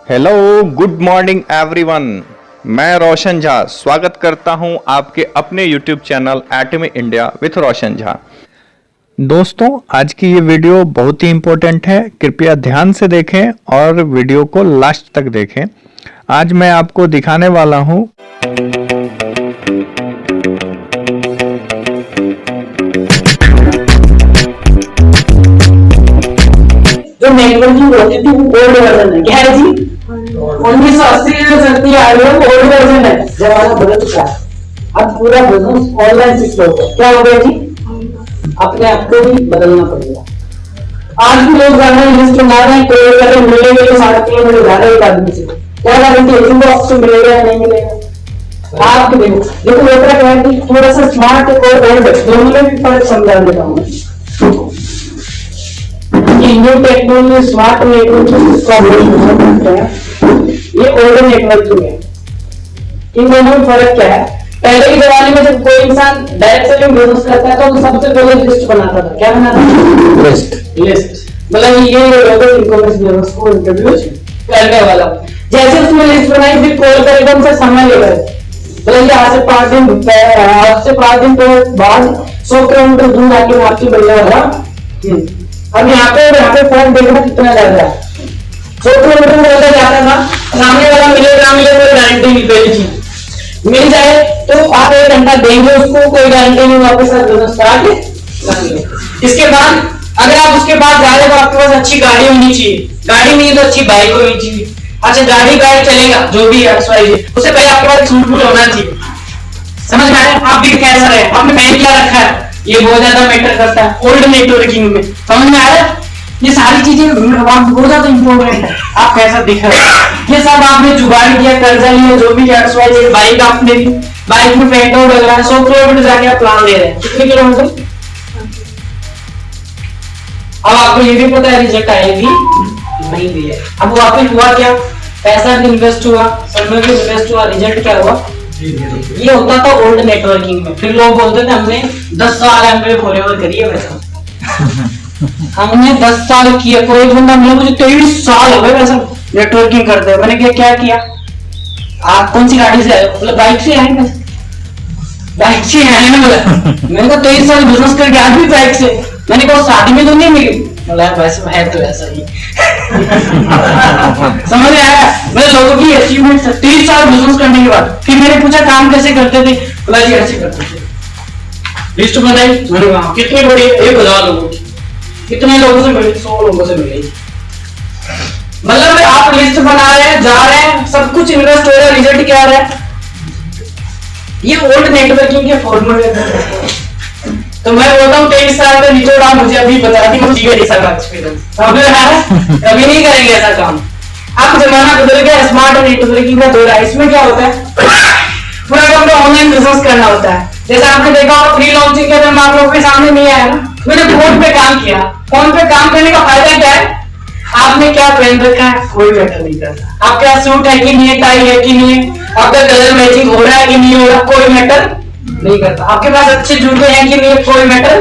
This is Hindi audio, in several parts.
Hello good morning everyone. मैं रोशन झा स्वागत करता हूं आपके अपने यूट्यूब चैनल एटमी इंडिया विथ रोशन झा। दोस्तों, आज की ये वीडियो बहुत ही इम्पोर्टेंट है, कृपया ध्यान से देखें और वीडियो को लास्ट तक देखें। आज मैं आपको दिखाने वाला हूं जो नेटवर्किंग होती थी वो ओल्ड वर्जन है। क्या है जी? 1980 में चलती आ रही है, ओल्ड वर्जन है। जमाना बदल चुका है, अब पूरा बिजनेस ऑनलाइन शिफ्ट हो गया। क्या हो गया जी? अपने आप को भी बदलना पड़ेगा। आज भी लोग जाना लिस्ट बना रहे हैं, कोई अगर मिलेंगे तो 3.5 जा रहे एक आदमी से, क्या गारंटी है कि ऑप्शन मिलेगा या नहीं मिलेगा? आप देखो दूसरा क्या है कि थोड़ा सा स्मार्ट और बैंड दोनों में भी फर्क समझा देता हूँ। न्यू टेक्नोलॉजी स्मार्ट नेटवर्किंग का ये ओल्ड नेटवर्किंग है। इन दोनों में फर्क क्या है? पहले के जमाने में जब कोई इंसान डायरेक्ट सेलिंग बिजनेस करता है तो वो सबसे पहले लिस्ट बनाता था। क्या बनाता था? लिस्ट मतलब ये लोकल इनकम बिजनेस को इंट्रोड्यूस करने वाला। जैसे उसमें लिस्ट बनाई फिर कॉल करेगा, उनसे समय लेगा। मतलब आज से 5 दिन बाद 100 किलोमीटर दूर आके आपकी बढ़ने वाला। अब यहाँ पे फर्क देखना कितना ज्यादा है। 100 किलोमीटर ज्यादा जाता था, सामने वाला मिलेगा कोई गारंटी नहीं। पहली चीज मिल जाए तो आप 1 घंटा देंगे उसको, कोई गारंटी नहीं वापस स्टार्ट करेंगे। इसके बाद अगर आप उसके बाद जा रहे हो तो आपके पास अच्छी गाड़ी होनी चाहिए, गाड़ी नहीं तो अच्छी बाइक होनी चाहिए। अच्छा गाड़ी बाइक चलेगा जो भी है उससे पहले आपके पास सूट बूट होना चाहिए। समझ में आया? आप भी कैसा रहे, आपने पहन क्या रखा है, ये बहुत ज्यादा मैटर करता है ओल्ड नेटवर्किंग में। समझ में आ रहा है? ये सारी चीजें बहुत ज्यादा इंपॉर्टेंट है। आप कैसा दिख रहे हो, ये सब आपने जुगाड़ किया, कर्जा लिया, जो भी बाइक आपने ली, बाइक में पेट्रोल डल रहा है, 100 किलोमीटर जाके आप प्लान ले रहे हैं। कितने किलोमीटर? अब आपको ये भी पता है रिजल्ट आएगी नहीं भी है। अब वहां पे हुआ क्या? पैसा भी इन्वेस्ट हुआ, समय भी इन्वेस्ट हुआ, रिजल्ट क्या हुआ? ये होता था ओल्ड नेटवर्किंग में। फिर लोग बोलते थे हमने 10 साल एमबीए फॉरएवर करी है। वैसा हमने 10 साल किया, कोई बंदा मिला मुझे 23 साल हो गए वैसा नेटवर्किंग करते हैं। मैंने क्या किया? आप कौन सी गाड़ी से आए? मतलब बाइक से आए, बाइक से आए ना। बोला मैंने कहा 23 साल बिजनेस करके आज भी बाइक से। मैंने कहा शादी में तो नहीं मिली। वैसे है तो ऐसा ही। समझ में आया? मैं लोगों की अचीवमेंट 30 साल बिजनेस करने के बाद फिर मैंने पूछा काम कैसे करते थे? बोला जी ऐसे करते थे। लिस्ट बनाई, मैंने कहा कितनी बड़ी? 1000 लोगों की। कितने लोगों से मिले? 100 लोगों से मिले। मतलब आप लिस्ट बना रहे हैं, जा रहे हैं, सब कुछ इन्वेस्ट हो रहा है, रिजल्ट क्या आ रहा है? ये ओल्ड नेटवर्किंग के फॉर्मूले। तो मैं बोलता हूँ 23 साल का निचोड़ आप मुझे अभी बता दी, मुझे ऐसा एक्सपीरियंस कभी नहीं करेंगे ऐसा काम। अब जमाना बदल गया, स्मार्ट नेटवर्किंग का दौर है। इसमें क्या होता है? पूरा काम ऑनलाइन बिजनेस करना होता है। जैसे आपने देखा होगा फ्री लॉन्चिंग के टाइम आप लोगों के सामने नहीं आया ना, मैंने फोन पे काम किया। फोन पे काम करने का फायदा क्या है? आपने क्या पहन रखा है कोई मैटर नहीं करता। आपका सूट है कि नहीं है, टाई है कि नहीं है, आपका कलर मैचिंग हो रहा है कि नहीं हो रहा, कोई मैटर नहीं करता। आपके पास अच्छे जूते हैं कि नहीं, कोई मैटर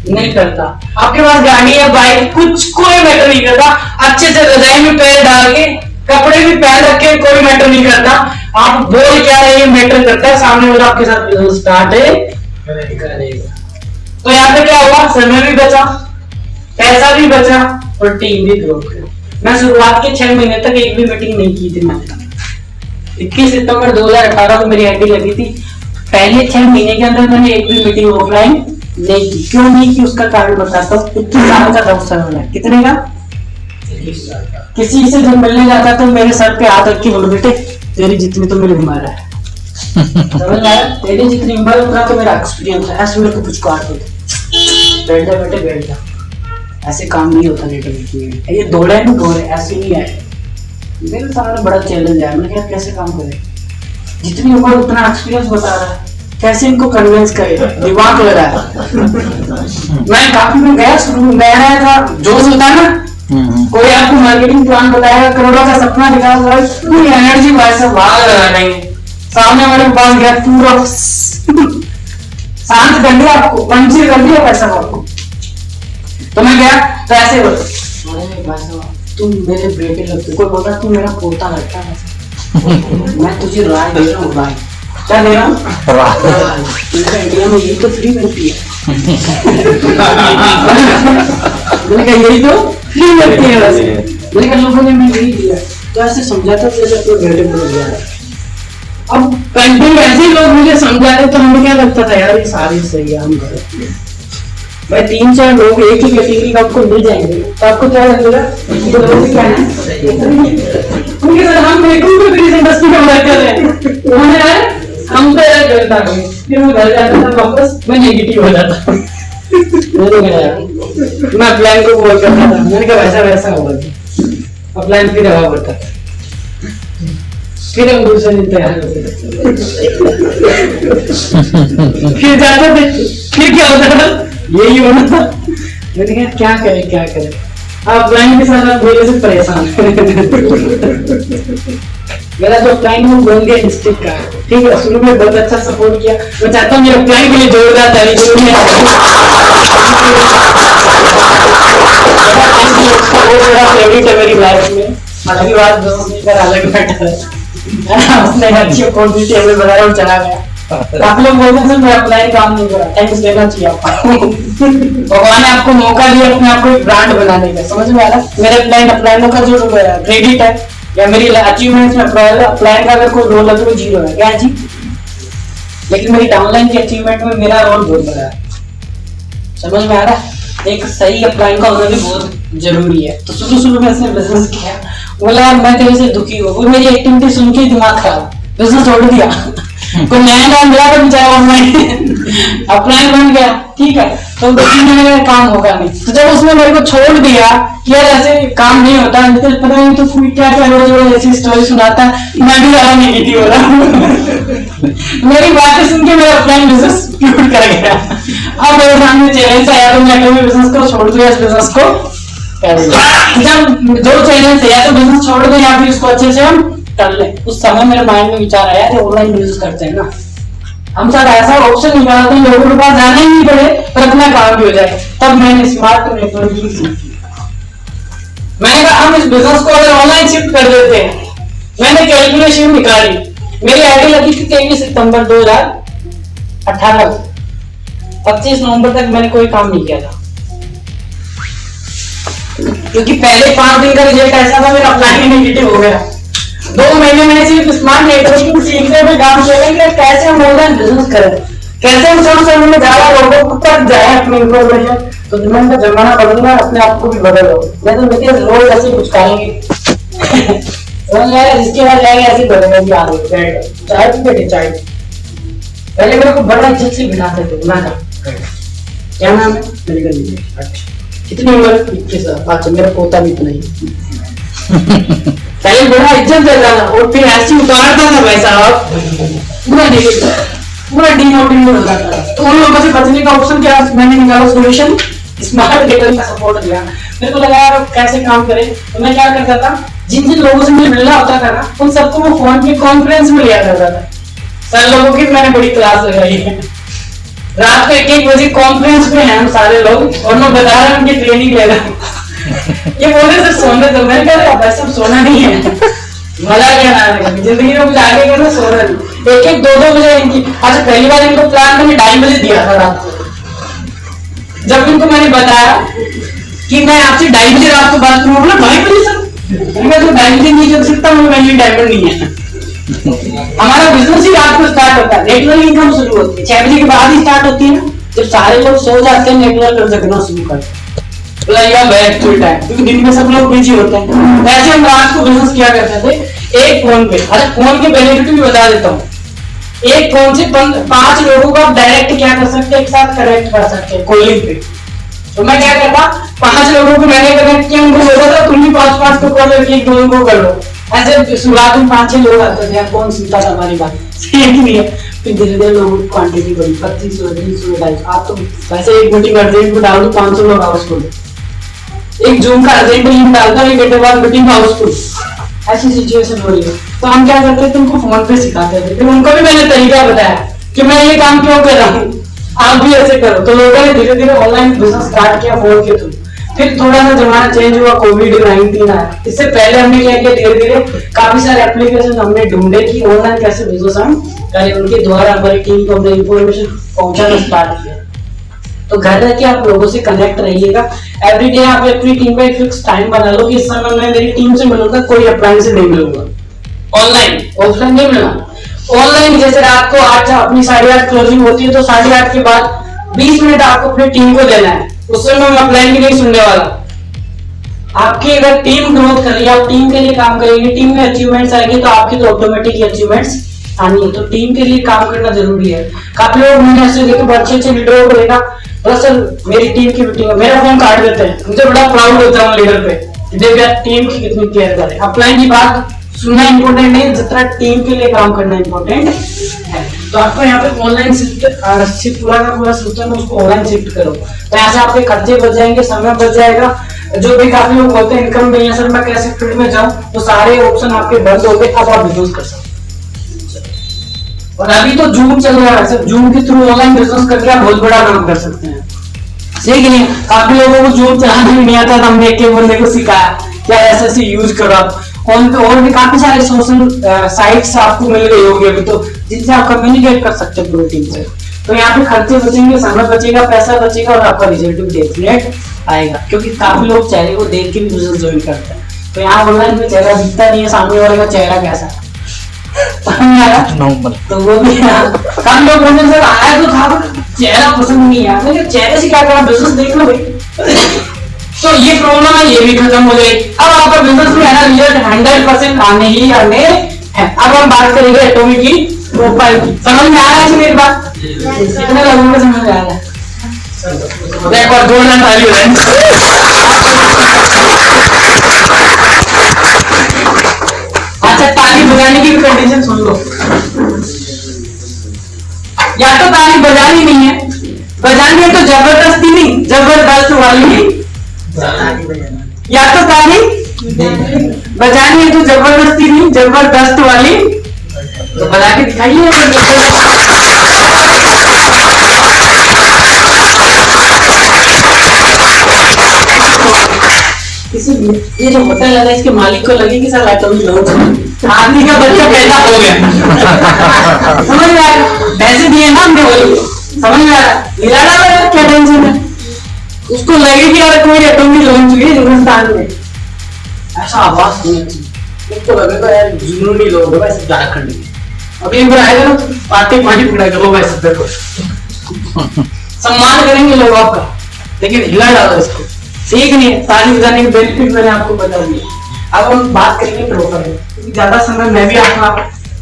नहीं करता। आपके पास गाड़ी है, बाइक, कुछ कोई मैटर नहीं करता। अच्छे से रजाई में पैर डाल के कपड़े भी पहन रखे, कोई मैटर नहीं करता। आप बोल क्या रहे हैं मैटर करता है, सामने वाला आपके साथ बिजनेस स्टार्ट है करेगा। तो यहाँ पे क्या हुआ? समय भी बचा, पैसा भी बचा और टीम भी ग्रो करी। मैं शुरुआत के 6 महीने तक एक भी मीटिंग नहीं की थी। मैंने 21 सितंबर 2018 को मेरी आईडी लगी थी। पहले 6 महीने के अंदर मैंने एक भी मीटिंग ऑफलाइन नहीं की। क्यों नहीं की उसका कारण बताता हूँ। 21 साल का अवसर है। कितने का? किसी से जब मिलने जाता तो मेरे सर पे हाथ रख के बोलो बेटे तेरी जितनी तो मेरी उम्र है। समझ में आया? तेरी जितनी उम्र उतना तो मेरा एक्सपीरियंस है। ऐसे मेरे को कुछ काट दो, बैठ जा बेटे बैठ जा। ऐसे काम नहीं होता नेटवर्किंग। ये दौड़े ना दौड़े ऐसे नहीं है। मेरे सामने बड़ा चैलेंज है। मैंने कैसे काम करे? जितनी उम्र उतना एक्सपीरियंस बता रहा है, कैसे इनको कन्विंस करे? दिमाग लगा है। मैं काफी में गया, शुरू में गया था, जोश होता है ना, कोई आपको मार्केटिंग प्लान बताएगा, करोड़ों का सपना दिखाएगा, पूरी एनर्जी वैसे भाग लगा नहीं। सामने वाले के पास गया, पूरा शांत कर दिया, आपको पंचर कर दिया पैसा आपको। तो मैं गया तो ऐसे बोल तुम मेरे बेटे लगते, कोई बोलता तू मेरा पोता लगता है, मैं तुझे राय दे रहा हूँ, राय क्या दे रहा हूँ, इंडिया में यही तो फ्री मिलती है। मैंने कहा यही तो फ्री मिलती है वैसे। मैंने कहा लोगों ने मैं यही दिया, तो ऐसे समझाता जैसे अपने बेटे को दिया। अब कंटिन्यू ऐसे ही लोग मुझे समझा रहे तो हमें क्या लगता था यार ये सारी सही है, हम करें भाई। 3-4 लोग एक ही कैटेगरी का आपको मिल जाएंगे तो आपको क्या लगेगा उनके साथ हम इंडस्ट्री में वर्क कर रहे हैं, उन्होंने हम तो यार करता है, फिर मैं घर जाता था वापस मैं नेगेटिव हो जाता। मैं अपलाइन को बोल करता था, मैंने कहा वैसा वैसा होगा, अपलाइन फिर हवा पड़ता था, फिर हम दूसरे दिन तैयार होते थे, फिर जाते थे, फिर क्या होता था यही होना था। मैंने कहा क्या करें क्या करें, आप लाइन के साथ आप मेरे से परेशान। मेरा जो क्लाइंट है वो गोंदिया डिस्ट्रिक्ट का है, ठीक है, शुरू में बहुत अच्छा सपोर्ट किया। मैं चाहता हूँ मेरे क्लाइंट के लिए जोरदार ताली दो। फेवरेट है मेरी लाइफ में, हालांकि बात दोस्तों अलग मैटर है, उसने अच्छी क्वांटिटी टेबल बनाया और चला गया। आप लोग बोलते हैं सर मैं अप्लाई काम नहीं करा, थैंक्स देना चाहिए आपको। भगवान ने आपको मौका दिया अपने आप को एक ब्रांड बनाने का, समझ में आ रहा? मेरे अप्लाइनो का जो क्रेडिट है या मेरी अचीवमेंट्स में अप्लाइन का अगर कोई रोल है तो वो 0 है क्या जी, लेकिन मेरी डाउनलाइन की अचीवमेंट में मेरा रोल बहुत बड़ा है, समझ में आ रहा है? एक सही अप्लाइन का होना भी बहुत जरूरी है। तो शुरू में इसने बिजनेस किया, बोला मैं तेरे से दुखी हूँ, वो मेरी एक्टिविटी सुन के दिमाग खराब, बिजनेस छोड़ दिया। कोई नया काम मिला तो बेचारा ऑनलाइन अप्लाई बन गया, ठीक है, तो 2-3 महीने में काम होगा नहीं। तो जब उसने मेरे को छोड़ दिया कि यार ऐसे काम नहीं होता, मुझे पता नहीं तो फिर क्या क्या रोज ऐसी स्टोरी सुनाता, मैं भी ज्यादा नेगेटिव हो रहा हूँ। मेरी बातें सुन के मेरा अप्लाई बिजनेस टूट कर गया। अब मेरे सामने चैलेंज आया तो मैं बिजनेस को छोड़ दिया, इस बिजनेस को जब जो चैलेंज है या तो बिजनेस छोड़ दो या फिर इसको अच्छे से हम कर ले। उस समय मेरे माइंड में विचार आया कि ऑनलाइन बिजनेस करते हैं ना, हम साथ ऐसा ऑप्शन निकालते हैं लोगों के पास जाना ही नहीं पड़े पर अपना काम भी हो जाए। तब मैंने स्मार्ट नेटवर्किंग सीखी। मैंने कहा हम इस बिजनेस को अगर ऑनलाइन शिफ्ट कर देते हैं, मैंने कैलकुलेशन निकाली, मेरी आईडी लगी थी 23 सितंबर 2018, 25 नवंबर तक मैंने कोई काम नहीं किया था, क्योंकि पहले 5 दिन का रिजल्ट ऐसा था मेरा अप्लाई नेगेटिव हो गया। 2 महीने में सिर्फ स्मार्ट नेटवर्किंग सीखने में काम किया कि कैसे हम ऑनलाइन बिजनेस करें, कैसे हम सोशल मीडिया में ज्यादा लोगों तक जाए अपनी इन्फॉर्मेशन। तो दुनिया का जमाना बदल रहा है, अपने आप को भी बदलो, नहीं तो देखिए लोग ऐसे कुछ करेंगे समझ में आया, जिसके बाद जाएंगे ऐसे बदलेंगे आगे। चाय भी बेटे चाय, पहले मेरे को बड़ा इज्जत से बिठाते थे, ना क्या नाम है मेरे का, अच्छा कितनी उम्र? 21 साल। अच्छा मेरा पोता भी इतना ही। पहले बड़ा इज्जत देता था और फिर ऐसी उतारता था भाई साहब, पूरा डिमोटिवेट हो जाता था। तो उन लोगों से बचने का ऑप्शन क्या मैंने निकाला, सोल्यूशन स्मार्ट नेटवर्किंग का सपोर्ट लिया। मेरे को लगा यार कैसे काम करें, तो मैं क्या करता था, जिन जिन लोगों से मुझे मिलना होता था ना उन सबको वो फोन पे कॉन्फ्रेंस में लिया करता था। सर लोगों की मैंने बड़ी क्लास लगाई है, रात को 1-1 बजे कॉन्फ्रेंस में हैं हम सारे लोग और मैं बता रहा हूँ उनकी ट्रेनिंग ले रहा हूँ। ये बोले सर सोने दो, मैंने कहा भाई सब सोना नहीं है, मजा क्या ना जिंदगी में कुछ आगे करना, सोना नहीं। 1-1, 2-2 बजे इनकी। अच्छा पहली बार इनको प्लान मैंने 2:30 बजे दिया था रात को, जब इनको मैंने बताया कि मैं आपसे 2:30 बजे रात को बात करूँ, बोला 2:30 बजे सर, मैं तो 2:30 बजे नहीं कर सकता, मेरी डायमंड नहीं है। हमारा बिजनेस ही रात को स्टार्ट होता है, नेटवर्क इनकम शुरू होती है 6 बजे के बाद ही स्टार्ट होती है ना, जब सारे लोग सो जाते हैं नेटवर्क कर सकना शुरू करते हैं, क्योंकि दिन में सब लोग बिजी होते हैं। ऐसे हम रात को बिजनेस किया करते थे एक फोन पे। अच्छा फोन के बेनिफिट भी बता देता हूँ, एक फोन से 5 लोगों को आप डायरेक्ट क्या कर सकते हैं, एक साथ कनेक्ट कर सकते हैं कॉलिंग पे। तो मैं क्या करता, 5 लोगों को मैंने कनेक्ट किया, उनको बोला था तुम भी 5-5 को कॉल करके 1-2 को कर लो। ऐसे शुरुआत में 5-6 लोग आते थे, कौन सुनता था हमारी बात, ठीक नहीं है। फिर धीरे धीरे लोगों की क्वांटिटी बढ़ी, 2500, 300, 250। आप तो वैसे एक मीटिंग अर्जेंट में डाल दो 500 लोग हाउसफुल, एक जूम का अर्जेंट लिंक डालता हूँ, 1 घंटे बाद मीटिंग हाउसफुल, ऐसी सिचुएशन हो रही है। तो हम क्या करते थे, उनको फोन पे सिखाते थे, फिर उनको भी मैंने तरीका बताया कि मैं ये काम क्यों कर रहा हूँ, आप भी ऐसे करो। तो लोगों ने धीरे धीरे ऑनलाइन बिजनेस स्टार्ट किया फोन के थ्रू। फिर थोड़ा सा जमाना चेंज हुआ, कोविड-19 आया। इससे पहले हमने क्या किया, धीरे धीरे काफी सारे एप्लीकेशन हमने ढूंढे कि ऑनलाइन कैसे बिजनेस हम करें। उनके द्वारा हमारी टीम को हमने इंफॉर्मेशन पहुंचाना स्टार्ट किया। तो घर रह के आप लोगों से कनेक्ट रहिएगा। एवरीडे आप अपनी टीम का एक फिक्स टाइम बना लो कि इस समय मैं मेरी टीम से मिलूंगा, कोई अप्लाइन से नहीं मिलूंगा, ऑनलाइन ऑफलाइन नहीं मिलना। ऑनलाइन जैसे रात को 8 अपनी 8:30 क्लोजिंग होती है, तो 8:30 के बाद 20 मिनट आपको अपनी टीम को देना है। उस समय मैं अप्लाइन भी नहीं सुनने वाला। आपकी अगर टीम ग्रोथ कर रही है, आप टीम के लिए काम करेंगे, टीम में अचीवमेंट्स आएंगे, तो आपकी तो ऑटोमेटिकली अचीवमेंट्स आनी है। तो टीम के लिए काम करना जरूरी है। काफी लोग मैंने ऐसे देखे अच्छे अच्छे लीडरों को देखा, बस सर मेरी टीम की मीटिंग है, मेरा फोन काट देते हैं। मुझे बड़ा प्राउड होता है लीडर पे, देखो यार टीम की कितनी केयर करे। अप्लाइन की बात सुनना इंपॉर्टेंट नहीं, जितना टीम के लिए काम करना इंपॉर्टेंट है। तो आपको यहाँ पे ऑनलाइन शिफ्ट पूरा का पूरा सिस्टम उसको ऑनलाइन शिफ्ट करो, तो यहाँ से आपके खर्चे बच जाएंगे, समय बच जाएगा। जो भी काफी लोग बोलते हैं इनकम नहीं है सर, मैं कैसे फील्ड में जाऊं, तो सारे ऑप्शन आपके बंद हो गए, अब आप बिजनेस कर सकते। और अभी तो जूम चल रहा है सर, जूम के थ्रू ऑनलाइन बिजनेस करके आप बहुत बड़ा काम कर सकते हैं। सही नहीं, काफी लोगों को जूम चलाना भी नहीं आता, हमने एक बंदे को सिखाया क्या ऐसे ऐसे यूज करो आप। और भी काफी सारे सोशल साइट्स आपको मिल गई होगी अभी तो, जिनसे आप कम्युनिकेट कर सकते हैं पूरी टीम से। तो यहाँ पे खर्चे बचेंगे, समय बचेगा, पैसा बचेगा, और आपका रिजल्ट भी डेफिनेट आएगा, क्योंकि काफी लोग चेहरे को देख के भी बिजनेस ज्वाइन करते हैं। तो यहाँ ऑनलाइन में चेहरा दिखता नहीं है, सामने वाले का चेहरा कैसा है तो वो भी काफी लोग बोलते सर आया तो था, चेहरा पसंद नहीं आया, लेकिन चेहरे से क्या करना, बिजनेस देख लो भाई। तो ये प्रॉब्लम है, ये भी खत्म हो जाएगी। अब आपका बिजनेस में है ना, रिजल्ट 100% आने ही आने हैं। अब हम बात करेंगे एटॉमिक की प्रोफाइल की। समझ में आ रहा है मेरी बात? कितने लोगों को समझ में आ रहा है? एक बार जोरदार ताली हो जाए। अच्छा, ताली बजाने की भी कंडीशन सुन लो। या तो ताली बजानी नहीं है, बजानी है तो जबरदस्ती नहीं, जबरदस्त वाली, या तो ताली बजानी है तो जबरदस्ती नहीं, जबरदस्त वाली। तो बजा के दिखाइए। किसी ये जो होटल लगा इसके मालिक को लगे कि सर एटॉमिक लॉन्च आदमी का बच्चा पैदा हो गया। समझ में आया? पैसे दिए ना हमने, बोली समझ में आ रहा, क्या टेंशन है उसको, लगे कि यार कोई एटॉमिक लॉन्च हुई हिंदुस्तान में, ऐसा आवाज सुनना चाहिए उसको, लगेगा यार जुनूनी लोग है ऐसे झारखंड में। अभी एक बार आएगा ना पार्टी पकड़ाएगा वो वैसे देखो, सम्मान करेंगे लोग आपका, लेकिन हिला डालो इसको, ठीक नहीं। ताली बजाने के बेनिफिट मैंने आपको बता दिया। अब हम बात करेंगे प्रोफाइल, क्योंकि ज्यादा समय मैं भी आपका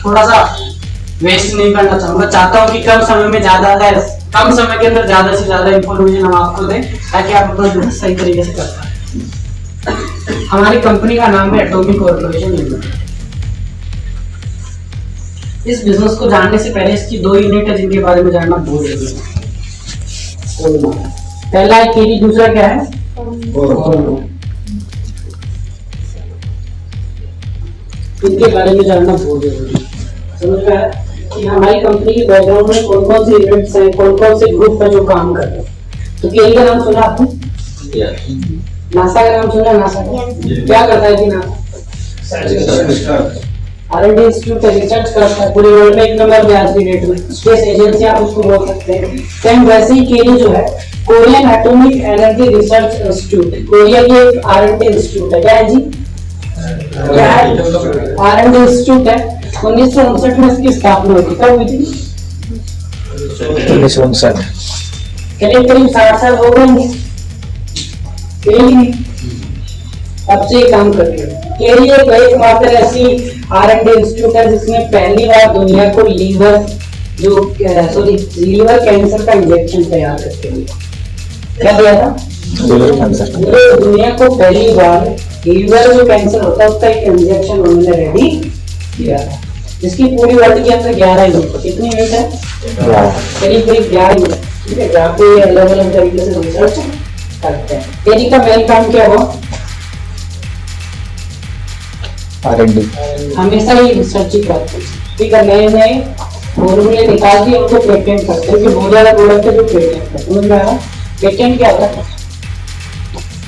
थोड़ा सा वेस्ट नहीं करना चाहूंगा, चाहता हूँ कि कम समय में ज्यादा है, कम समय के अंदर ज्यादा से ज्यादा इंफॉर्मेशन हम आपको दें, ताकि आप अपना बिजनेस सही तरीके से कर पाए। हमारी कंपनी का नाम है एटॉमिक कॉर्पोरेशन लिमिटेड। इस बिजनेस को जानने से पहले इसकी 2 यूनिट है जिनके बारे में जानना बहुत जरूरी है। पहला है केरी, दूसरा क्या है? इनके बारे में जानना बहुत जरूरी है। समझ में आया कि हमारी कंपनी के बैकग्राउंड में कौन कौन से इवेंट्स हैं, कौन कौन से ग्रुप है जो काम कर रहे हैं। तो केरी का नाम सुना आपने? नासा का नाम सुना? नासा क्या करता है कि नासा R&D इंस्टीट्यूट रिसर्च करता है, पूरे वर्ल्ड में 1 नंबर पे आज की डेट में, स्पेस एजेंसी आप उसको बोल सकते हैं। सेम वैसे ही केरी जो है Korean atomic energy research institute, Korea की एक R&D इंस्टीट्यूट है। क्या है जी? क्या है? R&D इंस्टीट्यूट है। 1959 में इसकी स्थापना हुई थी। कब हुई थी? 1959। करीब 60 साल हो गए। अब से काम करते हैं। केरी एकमात्र ऐसी R&D इंस्टीट्यूट है जिसने पहली बार दुनिया को लीवर कैंसर का इंजेक्शन तैयार करके दिया। क्या दिया था? दुनिया को पहली बार लीवर जो कैंसर होता है उसका एक इंजेक्शन उन्होंने रेडी किया था, जिसकी पूरी वर्ल्ड के अंदर 11 यूनिट, कितनी यूनिट है? करीब 11 यूनिट। ठीक है, जहाँ पे अलग अलग तरीके से रिसर्च करते हैं। केरी का मेन काम क्या हुआ? R&D हमेशा ही रिसर्च ही करते हैं। ठीक है, नए नए फॉर्मूले निकाल के उनको पेटेंट करते हैं, बहुत ज्यादा प्रोडक्ट है जो पेटेंट है। समझ में आया? पेटेंट क्या होता है?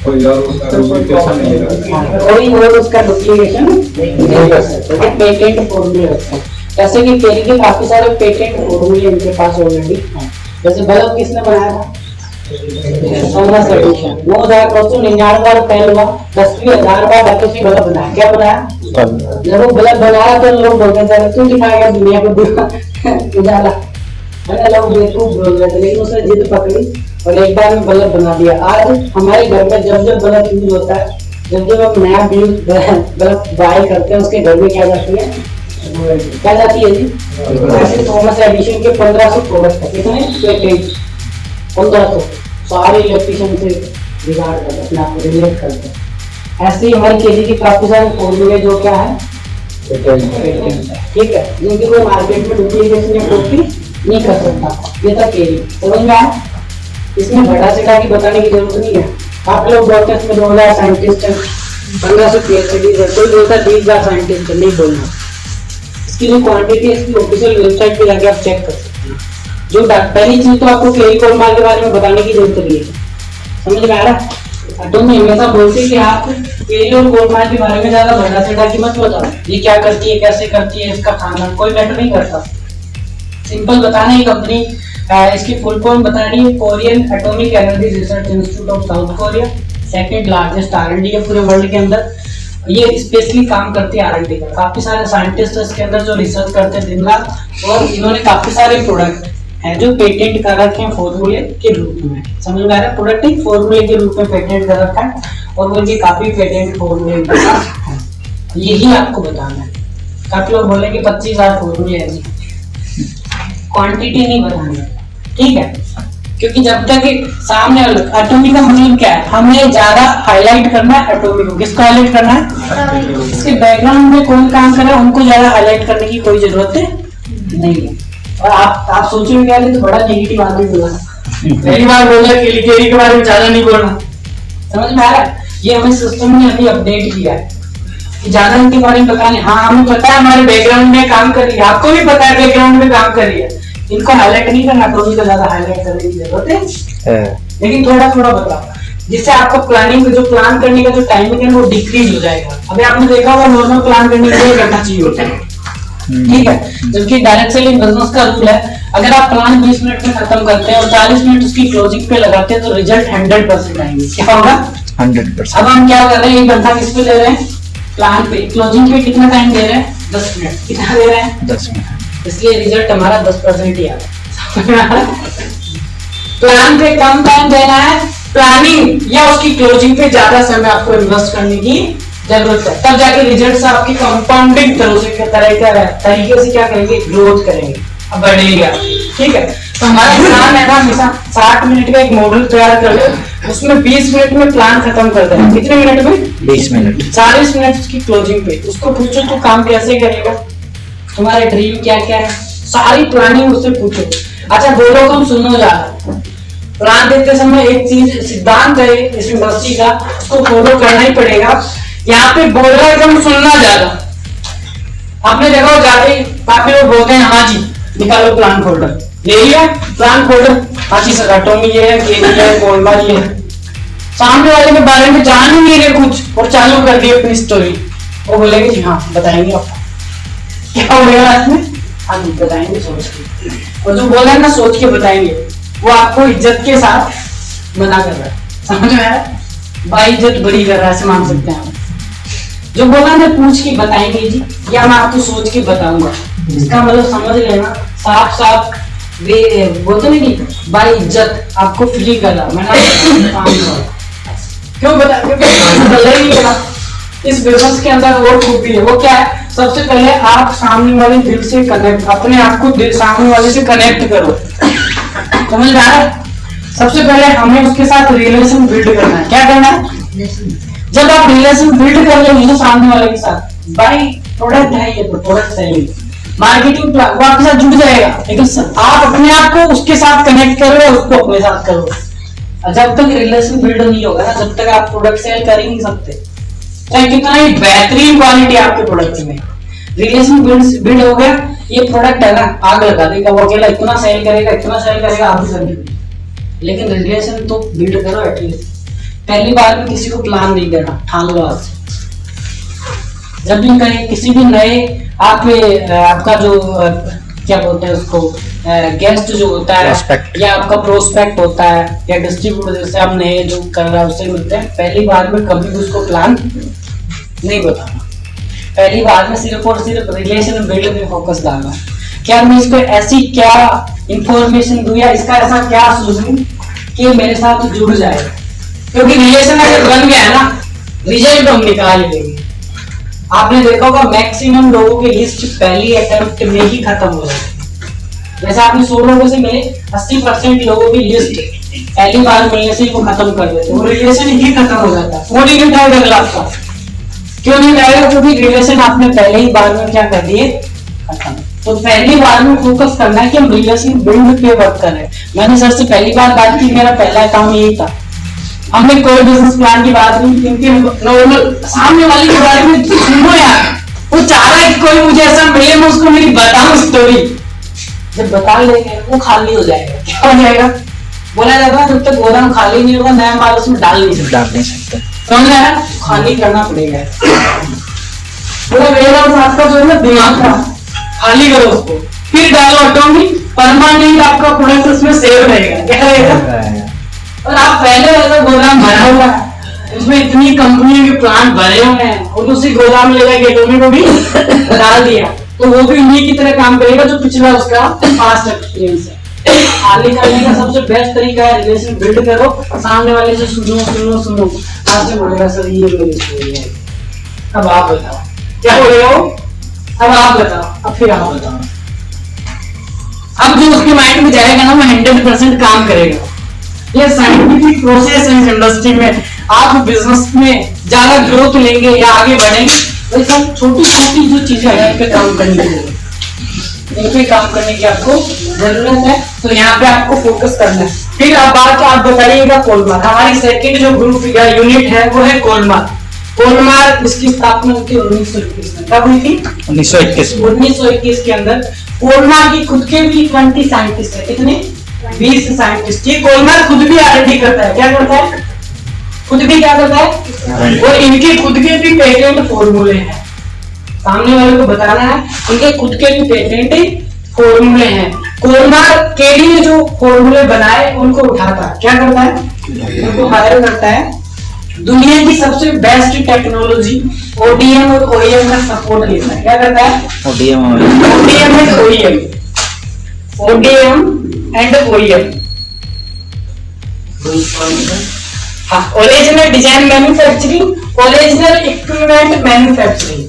कोई और उसका डुप्लीकेशन नहीं है। कोई और उसका डुप्लीकेशन नहीं कर सकते, पेटेंट फॉर्मूले रखते हैं। जैसे कि केरी के काफी सारे पेटेंट फॉर्मूले इनके पास ऑलरेडी हैं। जैसे बल्ब किसने बनाया था? Thomas Edison. 9,999 पहल हुआ, 10,000 बार डॉक्टर बल्ब बनाया। क्या बनाया? जब वो बल्ब बनाया तो लोग बोलते थे तू दिखाएगा दुनिया को उजाला, है ना, लोग बेवकूफ बोल रहे थे, लेकिन उसने जिद पकड़ी और एक बार में बल्ब बना दिया। आज हमारे घर में जब जब बल्ब यूज होता है, जब जब हम नया बल्ब बाय करते हैं, उसके घर में क्या जाती है? क्या जाती है जी? ऐसे थॉमस एडिसन के 1500 प्रोडक्ट है। कितने? 1500 सारे इलेक्ट्रिशियन से रिगार्ड करते हैं, अपने आप को रिलेट करते हैं। ऐसे ही हमारे केजी के काफी सारे फॉर्मूले जो क्या है? ठीक है, जिनकी कोई मार्केट में डुप्लीकेशन या कॉपी नहीं कर सकता। ये था केजी, समझ में आया? इसमें घटा सिटा की बताने की जरूरत नहीं है। आप लोग बोलते हैं इसमें 2000 साइंटिस्ट है, 1500 पीएचडी है, कोई बोलता है 20,000 साइंटिस्ट है, नहीं बोलना। इसकी जो क्वांटिटी है इसकी ऑफिशियल वेबसाइट पे जाके आप चेक कर सकते हैं। जो पहली चीज तो आपको केरी कोलमार के बारे में बताने की जरूरत नहीं है, समझ में आ रहा है? तो मैं हमेशा बोलती है कि आप केरी और कोलमार के बारे में ज्यादा घटा सिटा की मत बताओ, ये क्या करती है, कैसे करती है, इसका खाना कोई मैटर नहीं करता। सिंपल बताना है कंपनी, इसकी फुल फॉर्म बता रही है Korean atomic energy research institute of south Korea, second largest R&D है पूरे वर्ल्ड के अंदर। ये स्पेशली काम करती है R&D का, काफी सारे साइंटिस्ट इसके अंदर जो रिसर्च करते हैं दिन रात, और इन्होंने काफी सारे प्रोडक्ट हैं जो पेटेंट कर रखे हैं फॉर्मूले के रूप में। समझ में आ रहा है? प्रोडक्ट ही फॉर्मूले के रूप में पेटेंट कर रखा है, और वो भी काफी पेटेंट फॉर्मूले के साथ हैं। यही आपको बताना है। काफी लोग बोलेंगे 25,000 फॉर्मूले हैं जी, क्वांटिटी नहीं बतानी, ठीक है? क्योंकि जब तक सामने एटॉमिक का मतलब क्या है, हमें ज्यादा हाईलाइट करना है एटॉमिक को। किसको हाईलाइट करना है? इसके बैकग्राउंड में कौन काम कर रहा है उनको ज्यादा हाईलाइट करने की कोई जरूरत नहीं है। और आप सोचोगे क्या तो बड़ा नेगेटिव आदमी बोला, पहली बार बोला कि केरी के बारे में ज्यादा नहीं बोलना। समझ में आ रहा है? ये हमें सिस्टम ने अभी अपडेट किया है कि ज्यादा इनके बारे में बताने। हाँ, हमें पता है हमारे बैकग्राउंड में काम कर रही है, आपको भी पता है बैकग्राउंड में काम कर रही है, इनको हाईलाइट नहीं करना, तो भी ज्यादा हाईलाइट करने की जरूरत है, लेकिन थोड़ा थोड़ा बताओ, जिससे आपका प्लानिंग जो प्लान करने का जो टाइमिंग है वो डिक्रीज हो जाएगा। अभी आपने देखा होगा नॉर्मल प्लान करने के लिए घंटा चाहिए होता है, ठीक है? जबकि डायरेक्ट सेलिंग बिजनेस का रूल है, अगर आप प्लान 20 मिनट में खत्म करते हैं और 40 मिनट उसकी क्लोजिंग पे लगाते हैं तो रिजल्ट 100% आएंगे। क्या होगा? 100%। अब हम क्या कर रहे हैं, 1 घंटा किस पे ले रहे हैं? प्लान पे। क्लोजिंग पे कितना टाइम दे रहे हैं? 10 मिनट। कितना दे रहे हैं? 10 मिनट। इसलिए रिजल्ट हमारा 10% ही आ रहा है। प्लान पे कम टाइम देना है, प्लानिंग या उसकी क्लोजिंग पे ज्यादा समय आपको इन्वेस्ट करने की जरूरत है, तब जाके रिजल्ट्स आपकी कंपाउंडिंग तरीके से क्या करेंगे? ग्रोथ करेंगे, अब बढ़ेगा, ठीक है? तो हमारा प्लान है ना हमेशा 60 मिनट का एक मॉडल तैयार कर लो, उसमें 20 मिनट में प्लान खत्म कर देना। कितने मिनट में? 20 मिनट। 40 मिनट उसकी क्लोजिंग पे। उसको पूछो तू काम कैसे करेगा, तुम्हारे ड्रीम क्या क्या है, सारी प्लानिंग उससे पूछो। अच्छा, बोलो तुम सुनो ज्यादा, प्लान देते समय एक चीज सिद्धांत है इस इंडस्ट्री का, उसको फॉलो करना ही पड़ेगा। यहाँ पे बोल रहा है तुम सुनना ज्यादा। आपने देखा जाके काफी लोग बोलते हैं हाँ जी निकालो प्लान फोल्डर, ले लिया प्लान फोल्डर, हाँ जी सर एटॉमी ये है, केरी है, कोलमार ये है, सामने वाले के बारे में जान ही नहीं रहे कुछ और चालू कर दी अपनी स्टोरी। वो बोलेंगे जी हाँ बताएंगे आपको क्या होगा इसमें, हाँ जी बताएंगे सोच के। और जो बोल रहे हैं ना सोच के बताएंगे, वो आपको इज्जत के साथ मना कर रहा है, समझ में आया? भाई इज्जत बड़ी कर रहा है, मान सकते हैं। जो बोला मैं पूछ के बताएंगे जी, या मैं आपको सोच के बताऊंगा, इसका मतलब समझ लेना साफ साफ। वे बोलते ना कि भाई इज्जत आपको फ्री कर रहा, मैं क्यों बता, क्योंकि इस बिजनेस के अंदर और खूबी है। वो क्या है? सबसे पहले आप सामने वाले दिल से कनेक्ट, अपने आप को सामने वाले से कनेक्ट करो, समझ रहा है? सबसे पहले हमें उसके साथ रिलेशन बिल्ड करना है। क्या करना है? जब आप रिलेशन बिल्ड कर लेंगे ना सामने वाले के साथ, भाई प्रोडक्ट है ये, तो प्रोडक्ट सेलिंग मार्केटिंग वो आपके साथ जुड़ जाएगा, लेकिन आप अपने आप को उसके साथ कनेक्ट करो, उसको अपने साथ करो। जब तक रिलेशन बिल्ड नहीं होगा ना, जब तक आप प्रोडक्ट सेल कर ही नहीं सकते, चाहे कितना ही बेहतरीन क्वालिटी आपके प्रोडक्ट में। रिलेशन बिल्ड हो गया, ये प्रोडक्ट है ना आग लगा देगा, वो अकेला इतना सेल करेगा, इतना सेल करेगा, आप भी, लेकिन रिलेशन तो बिल्ड करो एटलीस्ट। पहली बार में किसी को प्लान नहीं देना, ठान लो आज से। जब भी कहीं किसी भी नए आपका जो क्या बोलते हैं उसको, गेस्ट जो होता है Prospect. या आपका प्रोस्पेक्ट होता है या डिस्ट्रीब्यूटर जैसे आप नए जो कर रहा है उससे मिलते हैं, पहली बार में कभी भी उसको प्लान नहीं बताना। पहली बार में सिर्फ और सिर्फ रिलेशन बिल्ड में फोकस डालना। क्या मैं इसको ऐसी क्या इंफॉर्मेशन दूं या इसका ऐसा क्या सोचूं कि मेरे साथ जुड़ जाए, क्योंकि रिलेशन अगर बन गया है ना, रिजल्ट हम निकाल लेंगे। आपने देखा होगा मैक्सिमम लोगों की लिस्ट पहली अटेम्प्ट में ही खत्म हो जाती है। जैसे आपने 100 लोगों से मिले, 80% लोगों की लिस्ट पहली बार मिलने से ही वो खत्म कर देते हैं, वो रिलेशन ही खत्म हो जाता है। फोन ही नहीं उठाएगा अगला आपका, क्यों नहीं उठाएगा? क्योंकि रिलेशन आपने पहले ही बार में क्या कर दिए, खत्म। तो पहली बार में फोकस करना है कि हम रिलेशन बिल्ड पे वर्क कर रहे हैं। मैंने सर से पहली बार बात की, मेरा पहला काम यही था। हमने कोई बिजनेस प्लान की बात नहीं, क्योंकि नॉर्मल सामने वाले के बारे में सुनो यार, वो चाह रहा है कि कोई मुझे ऐसा मिले मैं उसको मेरी बताऊं स्टोरी। जब बता लेंगे वो खाली हो जाएगा। क्या हो जाएगा? बोला जाता है जब तक गोदाम खाली नहीं होगा नया माल उसमें डाल नहीं सकते। समझ रहे हैं? खाली करना पड़ेगा। पूरा मेरा आपका जो है ना दिमाग का खाली करो उसको, फिर डालो ऑटोमेटिक, परमानेंट आपका प्रोडक्ट उसमें सेव रहेगा। क्या रहेगा? और आप पहले वाला गोदाम भरा हुआ है, उसमें इतनी कंपनियों के प्लांट भरे हुए हैं, और उसी गोदाम ले जाके टोमी को भी डाल दिया, तो वो भी उन्हीं की तरह काम करेगा जो पिछला उसका पास्ट एक्सपीरियंस है। खाली करने का सबसे बेस्ट तरीका है रिलेशन बिल्ड करो, सामने वाले से सुनो। आज से बोलेगा सर ये मेरी स्टोरी है, अब आप बताओ क्या बोलेगा वो, अब आप बताओ, अब फिर आप बताओ। अब जो उसके माइंड में जाएगा ना वो 100% काम करेगा। ये साइंटिफिक प्रोसेस है इस इंडस्ट्री में। आप बिजनेस में ज्यादा ग्रोथ लेंगे या आगे बढ़ेंगे, तो सब छोटी छोटी जो चीजें हैं इन पे काम करने की जरूरत है, इन पे काम करने की आपको जरूरत है। तो यहाँ पे आपको फोकस करना है। फिर आप बताइएगा कोलमार, हमारी सेकंड जो ग्रुप या यूनिट है वो है कोलमार। कोलमार इसकी स्थापना की 1921 में। कब हुई थी? 1921 के अंदर। कोलमार की खुद के भी 20 साइंटिस्ट है। कितने? 20 साइंटिस्ट। ये कोलमार खुद भी R&D करता है। क्या करता है? खुद भी क्या करता है? और इनके खुद के भी पेटेंट फॉर्मूले हैं। सामने वाले को बताना है इनके खुद के भी पेटेंट फॉर्मूले हैं। कोलमार केडी ने जो फॉर्मूले बनाए उनको उठाता है, क्या करता है? उनको हायर करता है। दुनिया की सबसे बेस्ट टेक्नोलॉजी ODM और OEM का सपोर्ट लेता है। क्या करता है? ODM and OEM। ODM and OEM। हाँ, original design manufacturing, original equipment manufacturing.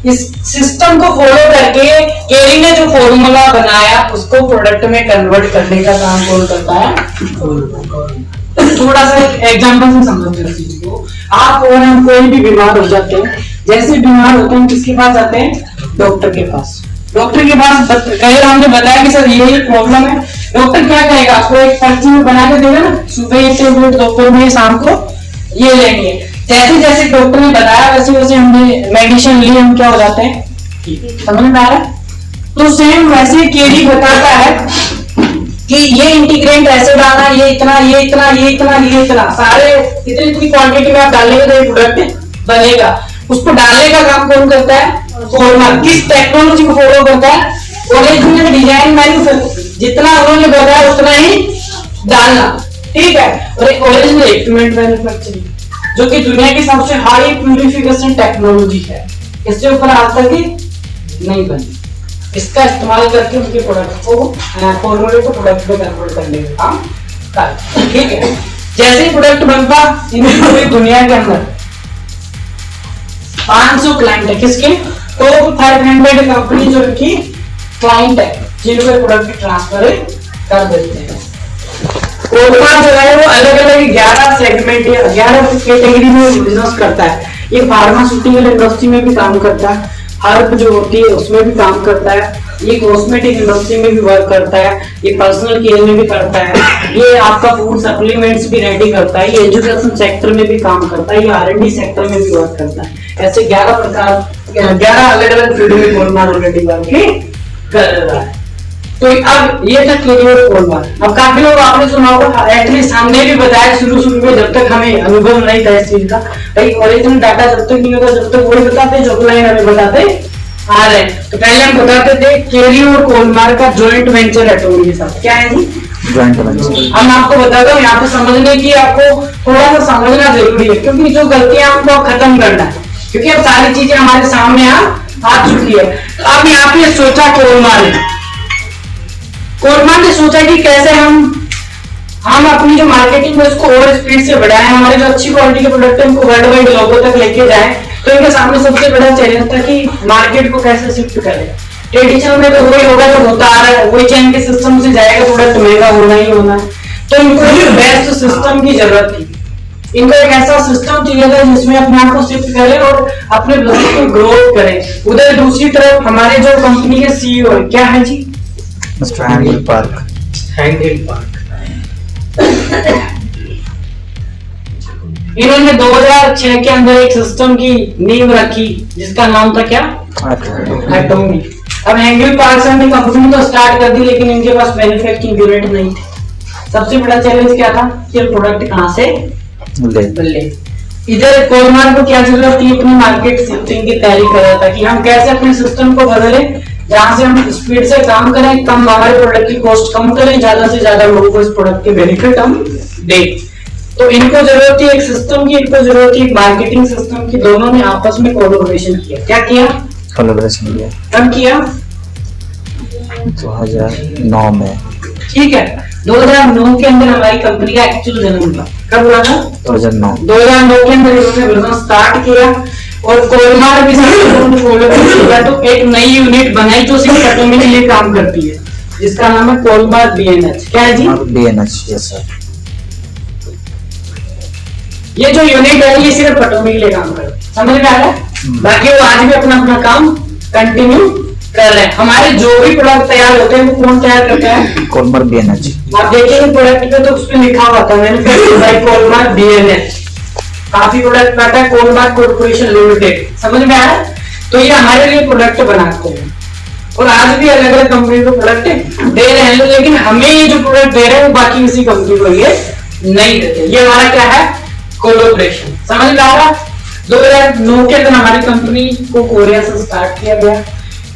इस सिस्टम को फॉलो करके केरी ने जो फॉर्मूला बनाया उसको प्रोडक्ट में कन्वर्ट करने का काम कौन करता है? थोड़ा सा एग्जांपल से समझते हैं इस चीज को। आप और हम कोई भी बीमार हो जाते हैं, जैसे बीमार होते हैं किसके पास जाते हैं? डॉक्टर के पास। डॉक्टर के पास कई बार हमने बताया कि सर ये प्रॉब्लम है, डॉक्टर क्या कहेगा? आपको एक पर्ची में बना के देगा ना, सुबह ये टेबलेट, दोपहर में, शाम को ये लेंगे। जैसे जैसे डॉक्टर ने बताया वैसे वैसे हमने मेडिसिन ली, हम क्या हो जाते हैं? समझ में आ रहा है? तो सेम वैसे केडी बताता है कि ये इंटीग्रेंट ऐसे डालना, ये इतना, ये इतना, ये इतना, ये इतना, सारे इतनी क्वांटिटी में आप डालेंगे तो ये प्रोडक्ट बनेगा। उसको डालने का काम कौन करता है? कोलमार। किस टेक्नोलॉजी को फॉलो करता है? Original design manufacturing. जितना उन्होंने बताया उतना ही डालना, ठीक है। और ओरिजिनल इक्विपमेंट मैन्युफैक्चरिंग जो कि दुनिया की सबसे हाई प्यूरिफिकेशन टेक्नोलॉजी है, इससे ऊपर आज तक नहीं बनी। इसका इस्तेमाल करके उनके प्रोडक्ट को, फॉर्मूले को प्रोडक्ट में कन्वर्ट करने का काम करते हैं, ठीक है। जैसे ही प्रोडक्ट बनता पूरी दुनिया के अंदर 500 क्लाइंट है। किसके? टॉप 500 कंपनी जो की क्लाइंट है, जिनको प्रोडक्ट ट्रांसफर कर देते हैं। कोलमार जो है वो अलग अलग 11 सेगमेंट या 11 कैटेगरी में बिजनेस करता है। ये फार्मास्यूटिकल इंडस्ट्री में भी काम करता है, हर्ब जो होती है उसमें भी काम करता है, ये कॉस्मेटिक इंडस्ट्री में भी वर्क करता है, ये पर्सनल केयर में भी करता है, ये आपका फूड सप्लीमेंट्स भी रेडी करता है, ये एजुकेशन सेक्टर में भी काम करता है, ये R&D सेक्टर में भी वर्क करता है। ऐसे 11 अलग अलग फील्ड में कोलमार ऑलरेडी वर्क कर रहा है। तो अब ये था क्लियर कोलमार। अब काफी लोग आपने सुना होगा, एटलीस्ट हमने भी बताया शुरू में, जब तक हमें अनुभव नहीं था इस चीज का, भाई ओरिजिनल डाटा जब तक नहीं होगा जब तक वही बताते जो क्लाइंट हमें बताते आ रहे हैं। तो पहले हम बताते थे केरी और कोलमार का जॉइंट वेंचर एटोमी के साथ। क्या है जी? Joint venture. हम आपको बताता हूँ, यहाँ पे समझने की आपको थोड़ा सा समझना जरूरी है, क्योंकि जो गलतियां हमको खत्म करना है, क्योंकि अब सारी चीजें हमारे सामने आ चुकी है। तो अब यहाँ पे सोचा कोलमार ने सोचा कि कैसे हम अपनी जो मार्केटिंग है उसको और स्पीड से बढ़ाएं, हमारे जो अच्छी क्वालिटी के प्रोडक्ट है उनको वर्ल्ड वाइड लोगों तक लेके जाएं। तो इनके सामने सबसे बड़ा चैलेंज था कि मार्केट को कैसे शिफ्ट करें। ट्रेडिशनल में तो वही होगा जो होता आ रहा है, वही चैन के सिस्टम से जाएगा, प्रोडक्ट महंगा होना ही होना है। तो इनको एक बेस्ट सिस्टम की जरूरत थी। इनको एक ऐसा सिस्टम चाहिए था जिसमें अपने आप को शिफ्ट करें और अपने बिजनेस को ग्रोथ करें। उधर दूसरी तरफ हमारे जो कंपनी के सीईओ है, क्या है जी? Mister Handel Park. Handel Park. इन्होंने 2006 के अंदर एक सिस्टम की नींव रखी जिसका नाम था क्या? एटोमी। अब हैंडल पार्क से हमने कंपनी तो स्टार्ट कर दी, लेकिन इनके पास मैन्युफैक्चरिंग यूनिट नहीं थी। सबसे बड़ा चैलेंज क्या था कि प्रोडक्ट कहां से ले। इधर कोलमार को क्या जरूरत थी? अपनी मार्केट शिफ्टिंग की तैयारी कर रहा था कि हम कैसे अपने सिस्टम को बदलें, जहां से हम स्पीड से काम करें, कम हमारे प्रोडक्ट की कॉस्ट कम करें, ज्यादा से ज्यादा लोगों को इस प्रोडक्ट के बेनिफिट हम दें। तो इनको जरूरत थी एक सिस्टम की, इनको जरूरत थी एक मार्केटिंग सिस्टम की। दोनों ने आपस में कोलैबोरेशन किया। क्या किया? कोलैबोरेशन किया। कब किया? 2009 में। ठीक है, 2009 के अंदर हमारी कंपनी का एक्चुअल जन्म हुआ। कब हुआ था? 2009 के अंदर इन्होंने बिजनेस स्टार्ट किया और कोलमार भी किया। तो एक नई यूनिट बनाई जो सिर्फ एटोमी के लिए काम करती है, जिसका नाम है कोलमार बीएनएच। क्या है जी? बीएनएच। Yes sir. ये जो यूनिट है ये सिर्फ एटोमी के लिए काम करती है, समझ में आ रहा है? बाकी वो आज भी अपना अपना काम कंटिन्यू कर रहे हैं। हमारे जो भी प्रोडक्ट तैयार होते हैं वो कौन तैयार करता है? कोलमार बीएनएच। आप देखेंगे प्रोडक्ट पे तो उस पे लिखा हुआ था मैन्युफैक्चर्ड बाय कोलमार बीएनएच। काफी प्रोडक्ट आता है कोलमार कॉर्पोरेशन लिमिटेड, समझ में आ रहा है? तो ये हमारे लिए प्रोडक्ट बनाते हैं और आज भी अलग अलग कंपनी को प्रोडक्ट दे रहे हैं, लेकिन हमें ये जो प्रोडक्ट दे रहे हैं वो बाकी किसी कंपनी को ये नहीं देते। ये हमारा क्या है? कोलैबोरेशन। समझ में आ रहा है? 2009 के अंदर हमारी कंपनी को कोरिया से स्टार्ट किया गया।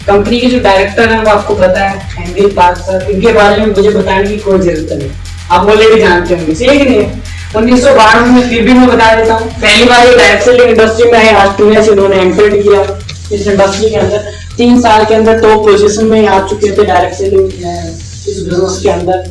कंपनी के जो डायरेक्टर हैं वो आपको पता है, हैंडल पार्क सर। इनके बारे में मुझे बताने की कोई जरूरत नहीं, आप बोले भी जानते होंगे, सही नहीं है? 1992 में फिर भी मैं बता देता हूँ, पहली बार ये डायरेक्ट सेलिंग इंडस्ट्री में है। ऑस्ट्रेलिया से इन्होंने एंटर किया इस इंडस्ट्री के अंदर। 3 साल के अंदर टॉप पोजीशन में आ चुके थे डायरेक्ट सेलिंग इस बिजनेस के अंदर।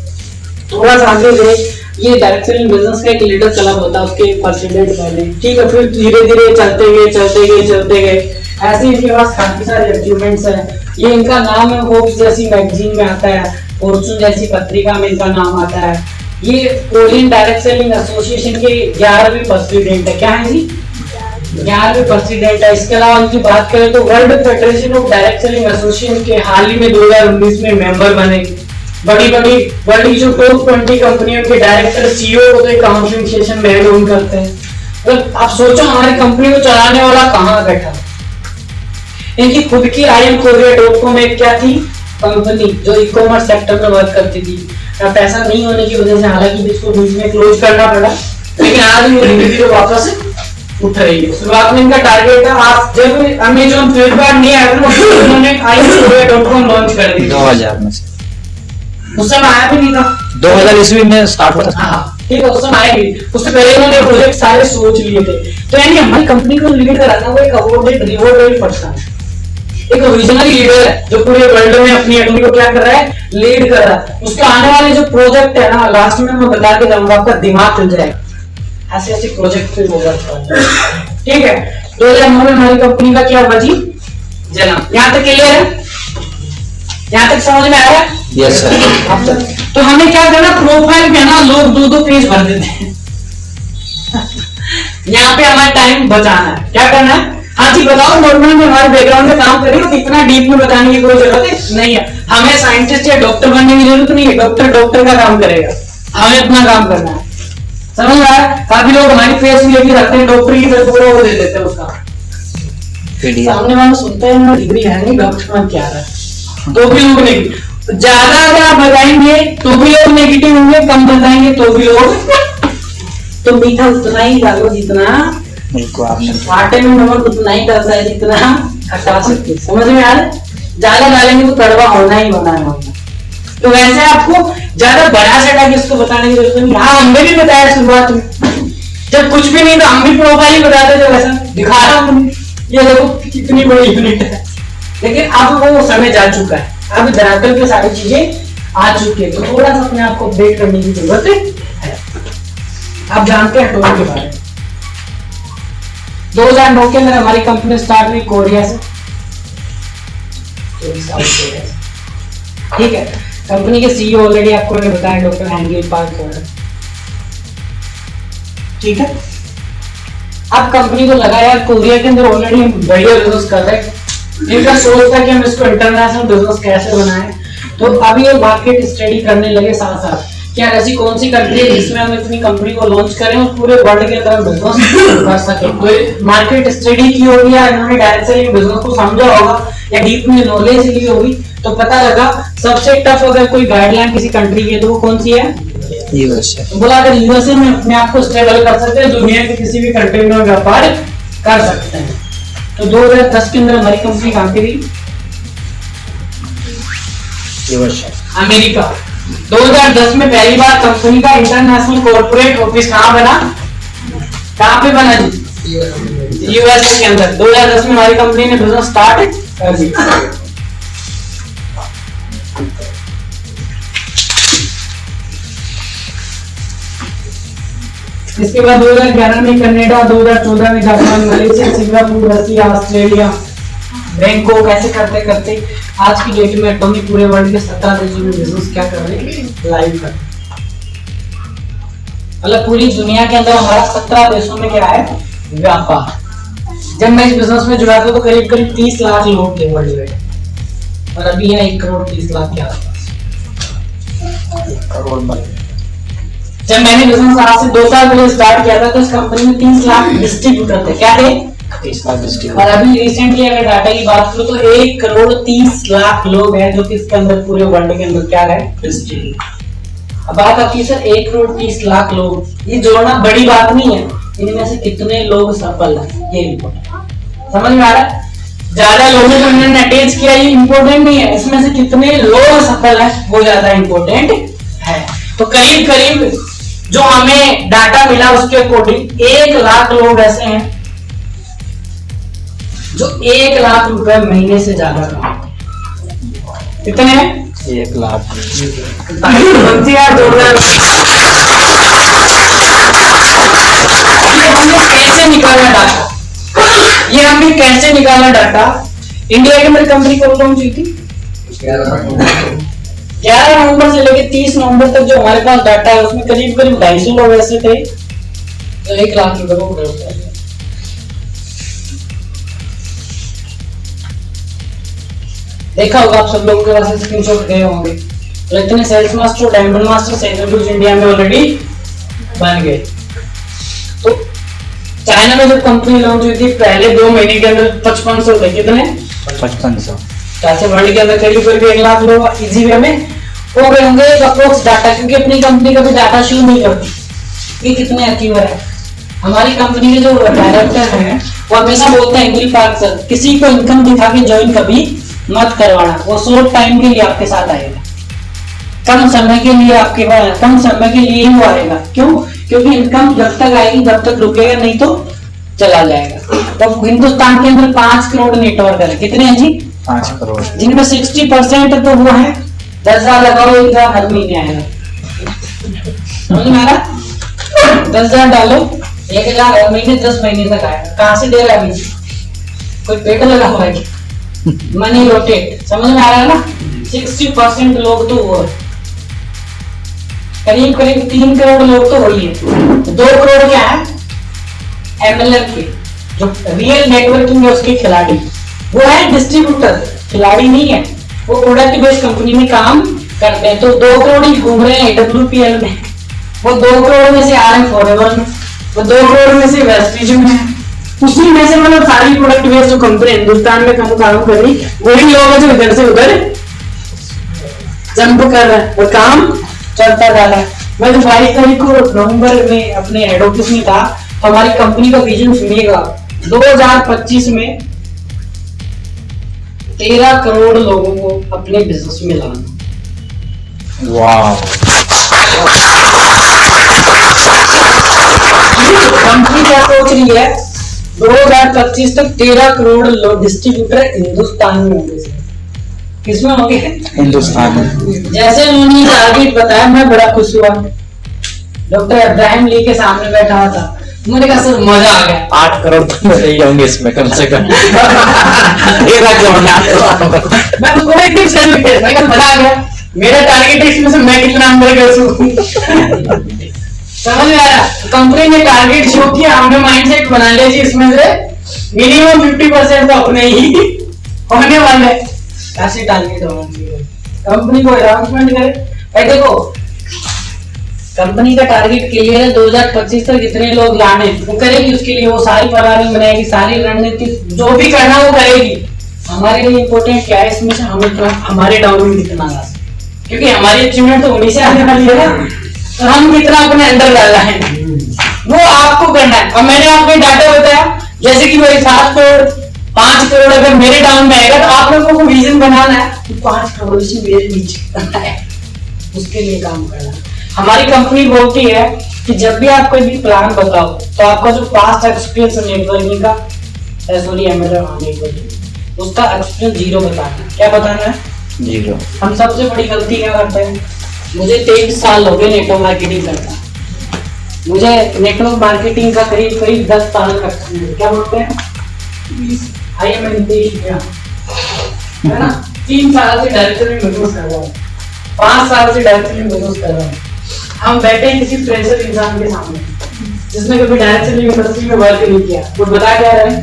थोड़ा सा आगे गए, ये डायरेक्ट सेलिंग बिजनेस का एक लीडर क्लब होता है, उसके परसेंटेज पहले, ठीक है। फिर धीरे धीरे चलते गए ऐसे इनके पास काफी सारे अचीवमेंट्स हैं। ये इनका नाम है फोर्ब्स जैसी मैगजीन में आता है, फॉर्च्यून जैसी पत्रिका में इनका नाम आता है। ये कोरियन डायरेक्ट सेलिंग एसोसिएशन के 11वें प्रेसिडेंट है। क्या है जी? 11वें प्रेसिडेंट है। इसके अलावा उनकी बात करें तो world federation of direct selling association के हाल ही में 2019 में मेंबर बने। बड़ी वर्ल्ड की जो टॉप 20 कंपनियों के डायरेक्टर सीईओ को तो काउंसलिंग सेशन में एड करते हैं। तो आप सोचो हमारी कंपनी को चलाने वाला कहाँ बैठा। इनकी खुद की IMKorea.com एक क्या थी कंपनी जो ई-कॉमर्स सेक्टर में वर्क करती थी। पैसा नहीं होने की वजह से हालांकि इसको बीच में क्लोज करना पड़ा, लेकिन आज भी धीरे धीरे वापस उठ रही है। शुरुआत में इनका टारगेट था, आज जब अमेजोन फ्लिपकार्ट नहीं आया था उन्होंने IMKorea.com लॉन्च कर दी 2000 में। उस समय आया भी नहीं था, 2000 ईस्वी में स्टार्ट हुआ था। हाँ ठीक है, उस समय आया भी। उससे पहले इन्होंने प्रोजेक्ट सारे सोच लिए थे। तो यानी हमारी कंपनी को लीड कराना वो एक अवॉर्डेड रिवॉर्डेड पर्सन है, एक विजनरी लीडर है जो पूरे वर्ल्ड में अपनी एटोमी को क्या कर रहा है? लीड कर रहा है। उसके आने वाले जो प्रोजेक्ट है ना, लास्ट में मैं बता के जाऊंगा, आपका दिमाग खुल जाएगा। ऐसे ऐसे प्रोजेक्ट पे होगा, ठीक है। 2009 में हमारी कंपनी का क्या हुआ जी? जन्म। यहाँ तक क्लियर है? यहाँ तक समझ में आ रहा है? Yes sir. तो हमें क्या करना, प्रोफाइल पे ना लोग 2-2 पेज भर देते हैं। यहाँ पे हमारा टाइम बचाना है। क्या करना है? हाँ जी बताओ, नॉर्मल में हमारे बैकग्राउंड में काम करेंगे तो इतना डीप में बताने की कोई जरूरत नहीं है। हमें साइंटिस्ट या डॉक्टर बनने की जरूरत नहीं है, डॉक्टर का काम करेगा, हमें अपना काम करना है। समझ रहा है? काफी लोग हमारी फेस भी लेके रखते हैं, डॉक्टर की तरफ पूरा वो दे देते हैं उसका। सामने वाला सुनता है ना, डिग्री है नहीं, डॉक्टर बन क्या रहा है, तो भी लोग नहीं। ज्यादा अगर आप बताएंगे तो भी लोग नेगेटिव होंगे, कम बताएंगे तो भी लोग। तो मीठा उतना ही डालो जितना बिल्कुल आपने आटे में नमक उतना ही डालता है जितना खटा सकते। समझ में आ रहा है? ज्यादा डालेंगे तो कड़वा होना ही होना है। तो वैसे आपको ज्यादा बड़ा सेटा किसको बताने की जरूरत नहीं। हाँ, हमने भी बताया शुरुआत में, जब कुछ भी नहीं तो हम भी प्रोफाइल बताते थे, वैसा दिखा रहा हूँ ये देखो कितनी बड़ी यूनिट है। लेकिन अब वो समय जा चुका है, अब धरातल पे सारी चीजें आ चुकी है, तो थोड़ा सा अपने आप को अपडेट करने की जरूरत है। आप जानते हैं टोल के बारे में। 2009 के अंदर हमारी कंपनी स्टार्ट हुई कोरिया से, ठीक है। कंपनी के सीईओ ऑलरेडी आपको मैंने बताया, डॉक्टर हैंगेल पार्क, ठीक है। अब कंपनी को लगा यार कोरिया के अंदर ऑलरेडी हम बढ़िया बिजनेस कर रहे हैं, इनका सोच था कि हम इसको इंटरनेशनल बिजनेस कैसे बनाएं। तो अभी ये मार्केट स्टडी करने लगे साथ साथ, क्या ऐसी कौन सी कंट्री है जिसमें हम अपनी कंपनी को लॉन्च करें और पूरे वर्ल्ड के अंदर बिजनेस कर सकें। तो मार्केट स्टडी की होगी या इन्होंने डायरेक्टली बिजनेस को समझा होगा या डीप में नॉलेज ली होगी, तो पता लगा सबसे टफ अगर कोई गाइडलाइन किसी कंट्री की है तो वो कौन सी है? यूएसए। तो बोला अगर यूएसए में अपने आप को स्टेबल कर सकते हैं, दुनिया के किसी भी कंट्री में व्यापार कर सकते हैं। तो 2010 के अंदर हमारी कंपनी कहां पे गई? यूएसए। अमेरिका। 2010 में पहली बार कंपनी का इंटरनेशनल कॉर्पोरेट ऑफिस कहां बना? कहां पे बना जी? यूएसए के अंदर। 2010 में हमारी कंपनी ने बिजनेस स्टार्ट कर दिया। इसके बाद 2011 में कनाडा, 2014 में जापान, मलेशिया, सिंगापुर, रसिया, ऑस्ट्रेलिया, बैंकॉक, ऐसे करते करते आज की डेट में एटॉमी पूरे वर्ल्ड के 17 देशों में बिजनेस क्या कर रहे हैं? लाइव कर। मतलब पूरी दुनिया के अंदर हमारा 17 देशों में क्या है? व्यापार। जब मैं इस बिजनेस में जुड़ा था तो करीब करीब 30 लाख लोग थे वर्ल्ड वाइड, और अभी है 1 करोड़ 30 लाख के आसपास। 1 करोड़। जब मैंने बिजनेस आज से 2 साल पहले स्टार्ट किया था तो इस कंपनी में 30 लाख डिस्ट्रीब्यूटर थे। क्या थे? 30 लाख डिस्ट्रीब्यूटर। और अभी रिसेंटली अगर डाटा की बात करूं तो 1 करोड़ 30 लाख लोग हैं जो कि इसके अंदर पूरे वर्ल्ड के अंदर क्या है? डिस्ट्रीब्यूटर। अब बात आती है सर 1 करोड़ 30 लाख लोग, ये जोड़ना बड़ी बात नहीं है, इनमें से कितने लोग सफल हैं ये इम्पोर्टेंट। समझ में आ रहा है? ज्यादा लोगों को इन्होंने अटैच किया ये इम्पोर्टेंट नहीं है, इसमें से कितने लोग सफल हैं वो ज्यादा इम्पोर्टेंट है। तो करीब करीब जो हमें डाटा मिला उसके अकॉर्डिंग 1 लाख लोग ऐसे हैं जो 1 लाख रुपए महीने से ज्यादा कमाते। कितने हैं? 1 लाख। ये हमने कैसे निकाला डाटा? ये हमने कैसे निकाला डाटा? इंडिया के अंदर कंपनी कब लॉन्च हुई थी? 11 नवंबर से लेकर 30 नवंबर तक जो हमारे पास डाटा है उसमें करीब करीब 250 लोग ऐसे थे जो 1 लाख रुपए को क्रॉस कर गए। देखा होगा आप सब लोगों के पास स्क्रीनशॉट गए होंगे। तो इतने sales master, diamond master, celebrities India में ऑलरेडी बन गए। तो चाइना में जब कंपनी लॉन्च हुई थी पहले 2 महीने के अंदर 5500 थे। कितने? 5500। कैसे वर्ल्ड के अंदर करीब करीब 1 लाख लोग इजी वे में हो गए होंगे अप्रोक्स डाटा, क्योंकि अपनी कंपनी कभी डाटा शो नहीं करती कि कितने अचीवर है। हमारी कंपनी के जो डायरेक्टर हैं वो हमेशा बोलते हैं गिल पार्क सर, किसी को इनकम दिखा के ज्वाइन कभी मत करवाना, वो शॉर्ट टाइम के लिए आपके साथ आएगा, कम समय के लिए आपके पास, कम समय के लिए ही वो आएगा। क्यों? क्योंकि इनकम जब तक आएगी जब तक रुकेगा नहीं तो चला जाएगा। तो हिंदुस्तान के अंदर 5 करोड़ नेटवर्क है। कितने हैं जी? 5 करोड़। जिनमें 60% तो वो है 10,000 लगाओ 1,000 हर महीने आएगा। समझ में आ रहा? 10,000 डालो 1,000 हर महीने 10 महीने तक आएगा। कहां से दे रहा है? कोई पेट लगा हुआ है? Money rotate. समझ में आ रहा है ना? 60% लोग तो वो है, करीब करीब 3 करोड़ लोग तो वही है। 2 करोड़ क्या है? एमएलएम के जो रियल नेटवर्किंग है उसके खिलाड़ी, वो है डिस्ट्रीब्यूटर, खिलाड़ी नहीं है, वो प्रोडक्ट बेस्ड कंपनी में काम करते हैं। तो 2 करोड़ ही घूम रहे हैं AWPL में, वो 2 करोड़ में से आ रहे हैं फॉरएवर में, वो 2 करोड़ में से वेस्टिज में है, उसी में से मतलब सारी प्रोडक्ट बेस्ड जो कंपनी हिंदुस्तान में काम कर रही वही लोग हैं जो इधर से उधर जंप कर रहा है और काम चलता जा रहा है। मैं तो 22 तारीख को नवंबर में अपने हेड ऑफिस में था, हमारी कंपनी का विजन सुनिएगा, 2025 में 13 करोड़ लोगों को अपने बिजनेस में लाना। वाह। कंपनी क्या सोच रही है, 2025 तक 13 करोड़ लोग डिस्ट्रीब्यूटर हिंदुस्तान में होंगे। किसमें होंगे? हिंदुस्तान में। जैसे उन्होंने टारगेट बताया, मैं बड़ा खुश हुआ। डॉक्टर इब्राहिम ली के सामने बैठा हुआ था, मुझे कहा सर मजा आ गया। 8 करोड़ तो मेरे ही होंगे इसमें कम से कम। 13 करोड़ मैं उनको एक टिप्स मैं कहा मजा आ गया, मेरा टारगेट है इसमें से मैं कितना अंदर कर सकूं। समझ में आ रहा? कंपनी ने टारगेट शो किया, हमने माइंडसेट बना लिया जी इसमें से मिनिमम 50% तो अपने ही होने वाले। ऐसे टारगेट होना चाहिए, कंपनी को अनाउंसमेंट करे भाई देखो कंपनी का टारगेट क्लियर है, 2025 तक इतने लोग लाने, वो करेगी, उसके लिए वो सारी प्लानिंग बनाएगी, सारी रणनीति जो भी करना वो करेगी। हमारे लिए इम्पोर्टेंट क्या है इसमें से हमारे डाउन में कितना ला सकते, क्योंकि हमारी अचीवमेंट तो उन्हीं से आने वाली है ना, तो हम कितना अपने अंदर डाला है वो आपको करना है। अब मैंने आपको डाटा बताया, जैसे कि भाई 7 करोड़ 5 करोड़ अगर मेरे डाउन में आएगा तो आप लोगों को विजन बनाना है, तो 5 करोड़ से मेरे नीचे करना है, उसके लिए काम करना है। हमारी कंपनी बोलती है कि जब भी आप कोई भी प्लान बताओ तो आपका जो पास्ट एक्सपीरियंस नेटवर्किंग का उसका एक्सपीरियंस 0 बताना है। क्या बताना है? 0। हम सबसे बड़ी गलती क्या करते हैं, मुझे 23 साल हो गए नेटवर्क मार्केटिंग करता, मुझे नेटवर्क मार्केटिंग का करीब 10 साल का क्या बोलते हैं, आई एम है ना, 3 साल से डायरेक्टली बिजनेस कर रहा हूँ, 5 साल से डायरेक्टली बिजनेस कर रहा हूँ। हम बैठे हैं किसी फ्रेशर इंसान के सामने जिसने कभी डायरेक्टली इंडस्ट्री में वर्क नहीं किया, वो बता क्या रहे हैं,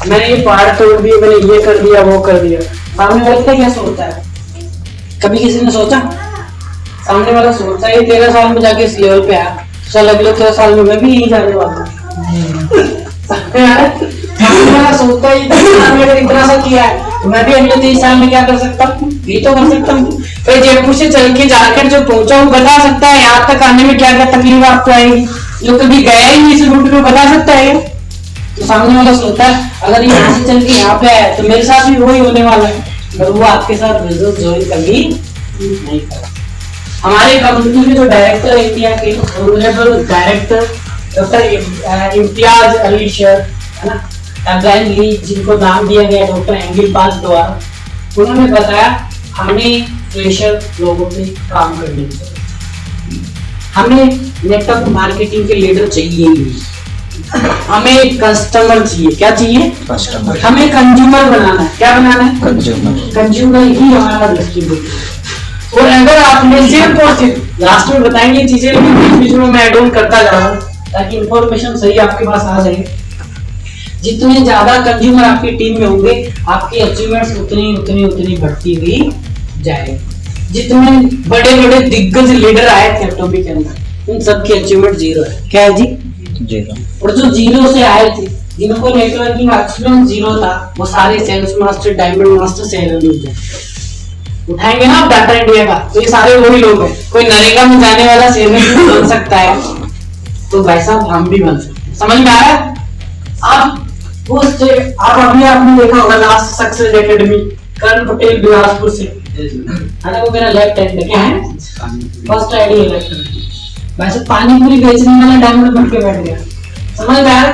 मैंने ये पहाड़ तोड़ दिए, मैंने ये कर दिया वो कर दिया। सामने वाले का क्या सोचता है? कभी किसी ने सोचा? सामने वाला सोचता है 13 साल में जाके इस लेवल पे आया, चल अगले 13 साल में मैं भी यही जाने वाला हूँ। सामने वाला सोचता है अगर इतना सा किया है तो मैं भी अगले 23 साल में क्या कर सकता हूँ, ये तो कर सकता हूँ। फिर जयपुर से चल के जाकर जो पहुंचा वो बता सकता है यहाँ तक आने में क्या क्या तकलीफ आपको आएगी, जो कभी गया ही नहीं इस रूट में बता सकता है। तो सामने वाला सोचता है अगर यहाँ से चल के यहाँ पे आया तो मेरे साथ भी वही होने वाला है, पर वो आपके साथ बिजनेस ज्वाइन कभी नहीं करा। हमारे कंपनी के जो डायरेक्टर इंडिया के honourable director doctor Imtiaz Ali शेर है ना, इब्राहिम ली जिनको नाम दिया गया डॉक्टर एंगिल पास द्वारा, उन्होंने बताया हमें फ्रेशर लोगों पे काम करने की जरूरत है, हमें नेटवर्क मार्केटिंग के लीडर चाहिए ही, हमें कस्टमर चाहिए। क्या चाहिए? कस्टमर। हमें कंज्यूमर बनाना है। क्या बनाना है? कंज्यूमर। कंज्यूमर ही हमारा डिस्ट्रीब्यूटर। और अगर आपने सिर्फ और सिर्फ लास्ट में बताएंगे चीजें, लेकिन बीच में मैं ऐड ऑन करता जा रहा हूँ ताकि इंफॉर्मेशन सही आपके पास आ जाए। जितने ज्यादा कंज्यूमर आपकी टीम में होंगे आपकी अचीवमेंट्स उतनी बढ़ती हुई जाएगी। जितने बड़े बड़े दिग्गज लीडर आए थे टॉपिक के अंदर उन सबकी अचीवमेंट 0 है। क्या है जी? 0। और जो 0 से आए थे जिनको नेटवर्किंग एक्सपीरियंस 0 था वो सारे sales master diamond master seller उठाएंगे ना आप डाटा इंडिया का, तो ये सारे वही लोग हैं। कोई नरेगा में जाने वाला सेलर बन सकता है तो भाई साहब हम भी बन सकते हैं। समझ में आ रहा है? आप आप अभी आपने देखा होगा लास्ट सक्सेस एकेडमी करण पटेल बिलासपुर से है ना, वो मेरा लेफ्ट हैंड क्या है, फर्स्ट आईडी है लेफ्ट हैंड। वैसे पानी पूरी बेचने वाला डायमंड बन के बैठ गया। समझ में आ रहा है?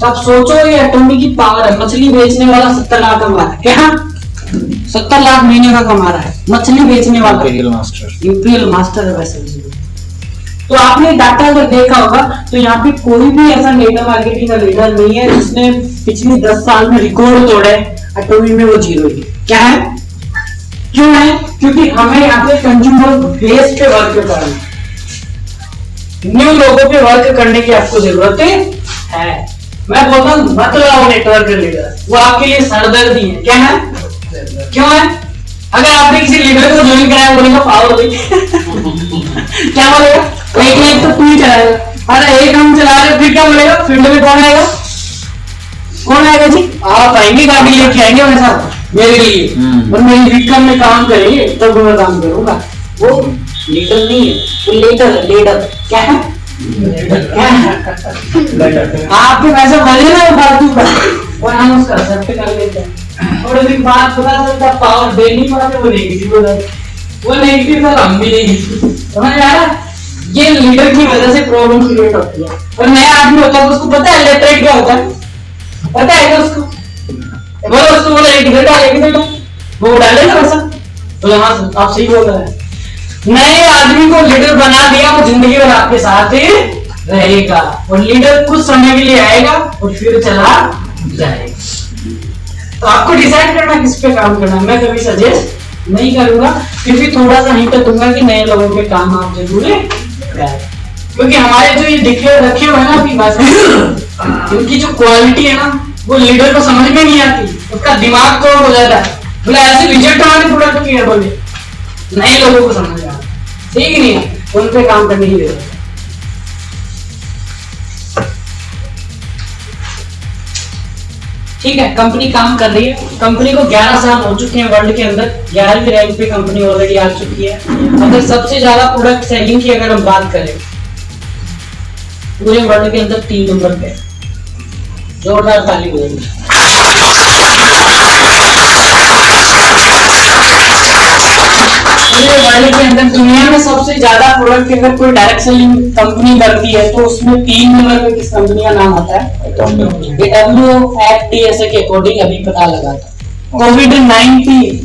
अब सोचो ये एटॉमिक की पावर है। मछली बेचने वाला 70 लाख कमा रहा है, क्या 70 लाख महीने का कमा रहा है मछली बेचने वाला, इंपीरियल मास्टर है वैसे। तो आपने डाटा अगर देखा होगा तो यहाँ पे कोई भी ऐसा नेटवर्क मार्केटिंग का लीडर नहीं है जिसने पिछले 10 साल में रिकॉर्ड तोड़े एटॉमिक में, वो 0 है। क्या है? क्यों है? क्योंकि हमें यहाँ पे कंज्यूमर बेस पे वर्क करना है, न्यू लोगों पे वर्क करने की आपको जरूरत है। मैं बोलता हूँ मत लाओ नेटवर्क लीडर, वो आपके लिए सरदर्दी है। क्या है? क्यों है? अगर आपने किसी लीडर को ज्वाइन कराया बोलेगा पावर दे क्या बोलेगा? एक तो तू ही चलाएगा, अरे एक हम चला रहे फिर क्या बोलेगा? फील्ड में कौन आएगा? कौन आएगा जी? आप आएंगे गाड़ी लेके आएंगे वैसा मेरे लिए और मेरी वीकम में काम करेंगे तब मैं काम करूंगा। वो लीडर नहीं है, वो लीडर क्या है? आपके पैसे भरे ना फालतू का और हम उसका एक्सेप्ट कर लेते हैं और एक बात पता चलता पावर दे नहीं पाते, वो नेगेटिव सर हम भी नहीं समझ आ रहा। ये लीडर की वजह से प्रॉब्लम क्रिएट होती है। और नया आदमी होता है तो उसको पता है लेटरेट क्या होता है, पता है क्या उसको? बोलो उसको, बोलो एक बेटा वो डालेगा वैसा, बोलो हाँ आप सही बोल रहे हैं। नए आदमी को लीडर बना दिया, वो जिंदगी भर आपके साथ ही रहेगा और लीडर कुछ समय के लिए आएगा और फिर चला जाएगा। तो आपको डिसाइड करना किस पे काम करना है। मैं कभी सजेस्ट नहीं करूंगा, क्योंकि थोड़ा सा हिंट दूंगा कि नए लोगों के काम आप जरूर करें, क्योंकि हमारे जो ये दिखे रखे हुए हैं ना अपनी भाषा, इनकी जो क्वालिटी है ना वो लीडर को समझ में नहीं आती, उसका दिमाग तो हो जाता है। बोले ऐसे रिजेक्ट हमारे प्रोडक्ट की है, बोले नए लोगों को समझ में आता ठीक नहीं है, उन पे काम करने की जरूरत है। ठीक है, कंपनी काम कर रही है, कंपनी को 11 साल हो चुके हैं, वर्ल्ड के अंदर 11वीं रैंक पे कंपनी ऑलरेडी आ चुकी है। अगर सबसे ज्यादा प्रोडक्ट सेलिंग की अगर हम बात करें पूरे वर्ल्ड के अंदर 3 नंबर पे, जोरदार ताली बजाइए। पूरे वर्ल्ड के अंदर दुनिया में सबसे ज्यादा प्रोडक्ट की अगर कोई डायरेक्ट सेलिंग कंपनी करती है तो उसमें 3 नंबर पे किस कंपनी का नाम आता है? WFDSA के अकॉर्डिंग अभी पता लगा था। कोविड-19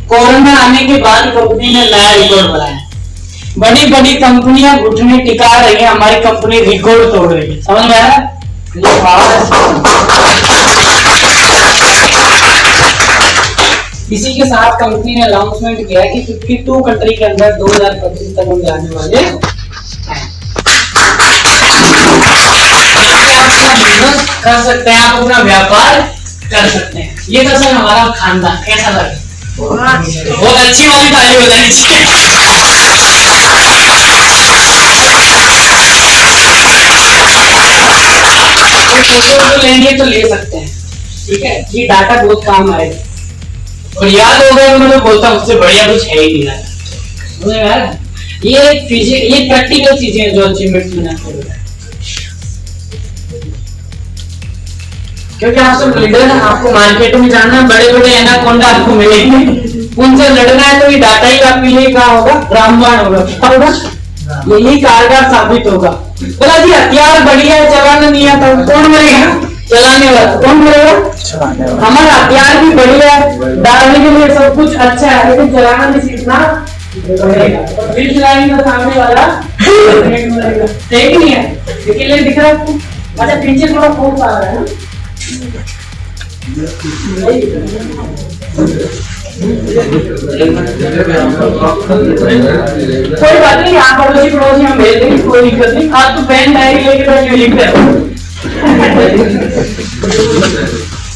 कोरोना आने के बाद कंपनी ने नया रिकॉर्ड बनाया। बड़ी बड़ी कंपनियां घुटने टिका रही है, हमारी कंपनी रिकॉर्ड तोड़ रही है। समझ में आ रहा है? इसी के साथ कंपनी ने अनाउंसमेंट किया कि 52 कंट्री के अंदर 2025 तक हम जाने वाले हैं। आप अपना बिजनेस कर सकते हैं, आप अपना व्यापार कर सकते हैं। ये था सर हमारा खानदान, कैसा लगे? बहुत अच्छी वाली ताली बजानी चाहिए। फोटो लेंगे तो ले सकते हैं, ठीक है, ये डाटा बहुत काम आएगा। और याद हो गया, मैं बोलता हूँ उससे बढ़िया कुछ है ही नहीं। समझ में आ रहा है? ये प्रैक्टिकल चीजें हैं जो अचीवमेंट में ना करो, क्योंकि आप सब लीडर हैं, आपको मार्केट में जाना है, बड़े बड़े एनाकोंडा आपको मिलेंगे, उनसे लड़ना है तो ये डाटा ही आपके लिए क्या होगा? रामबाण होगा। क्या होगा? यही कारगर साबित होगा। बोला जी हथियार बढ़िया है, चलाना नहीं आता, कौन मरेगा? चलाने वाला। कौन मरेगा? हमारा हथियार भी बढ़िया है, डालने के लिए सब कुछ अच्छा है, लेकिन चलाना नहीं सीखना पड़ेगा। और फिर चलाएंगे तो सामने वाला ठीक नहीं है। इसलिए दिख रहा है आपको? अच्छा पीछे थोड़ा फोर्स आ रहा है ना, कोई बात नहीं, आप पड़ोसी हम भेज देंगे, कोई दिक्कत नहीं। आप तो पेन डायरी लेके बैठे लिखते हो,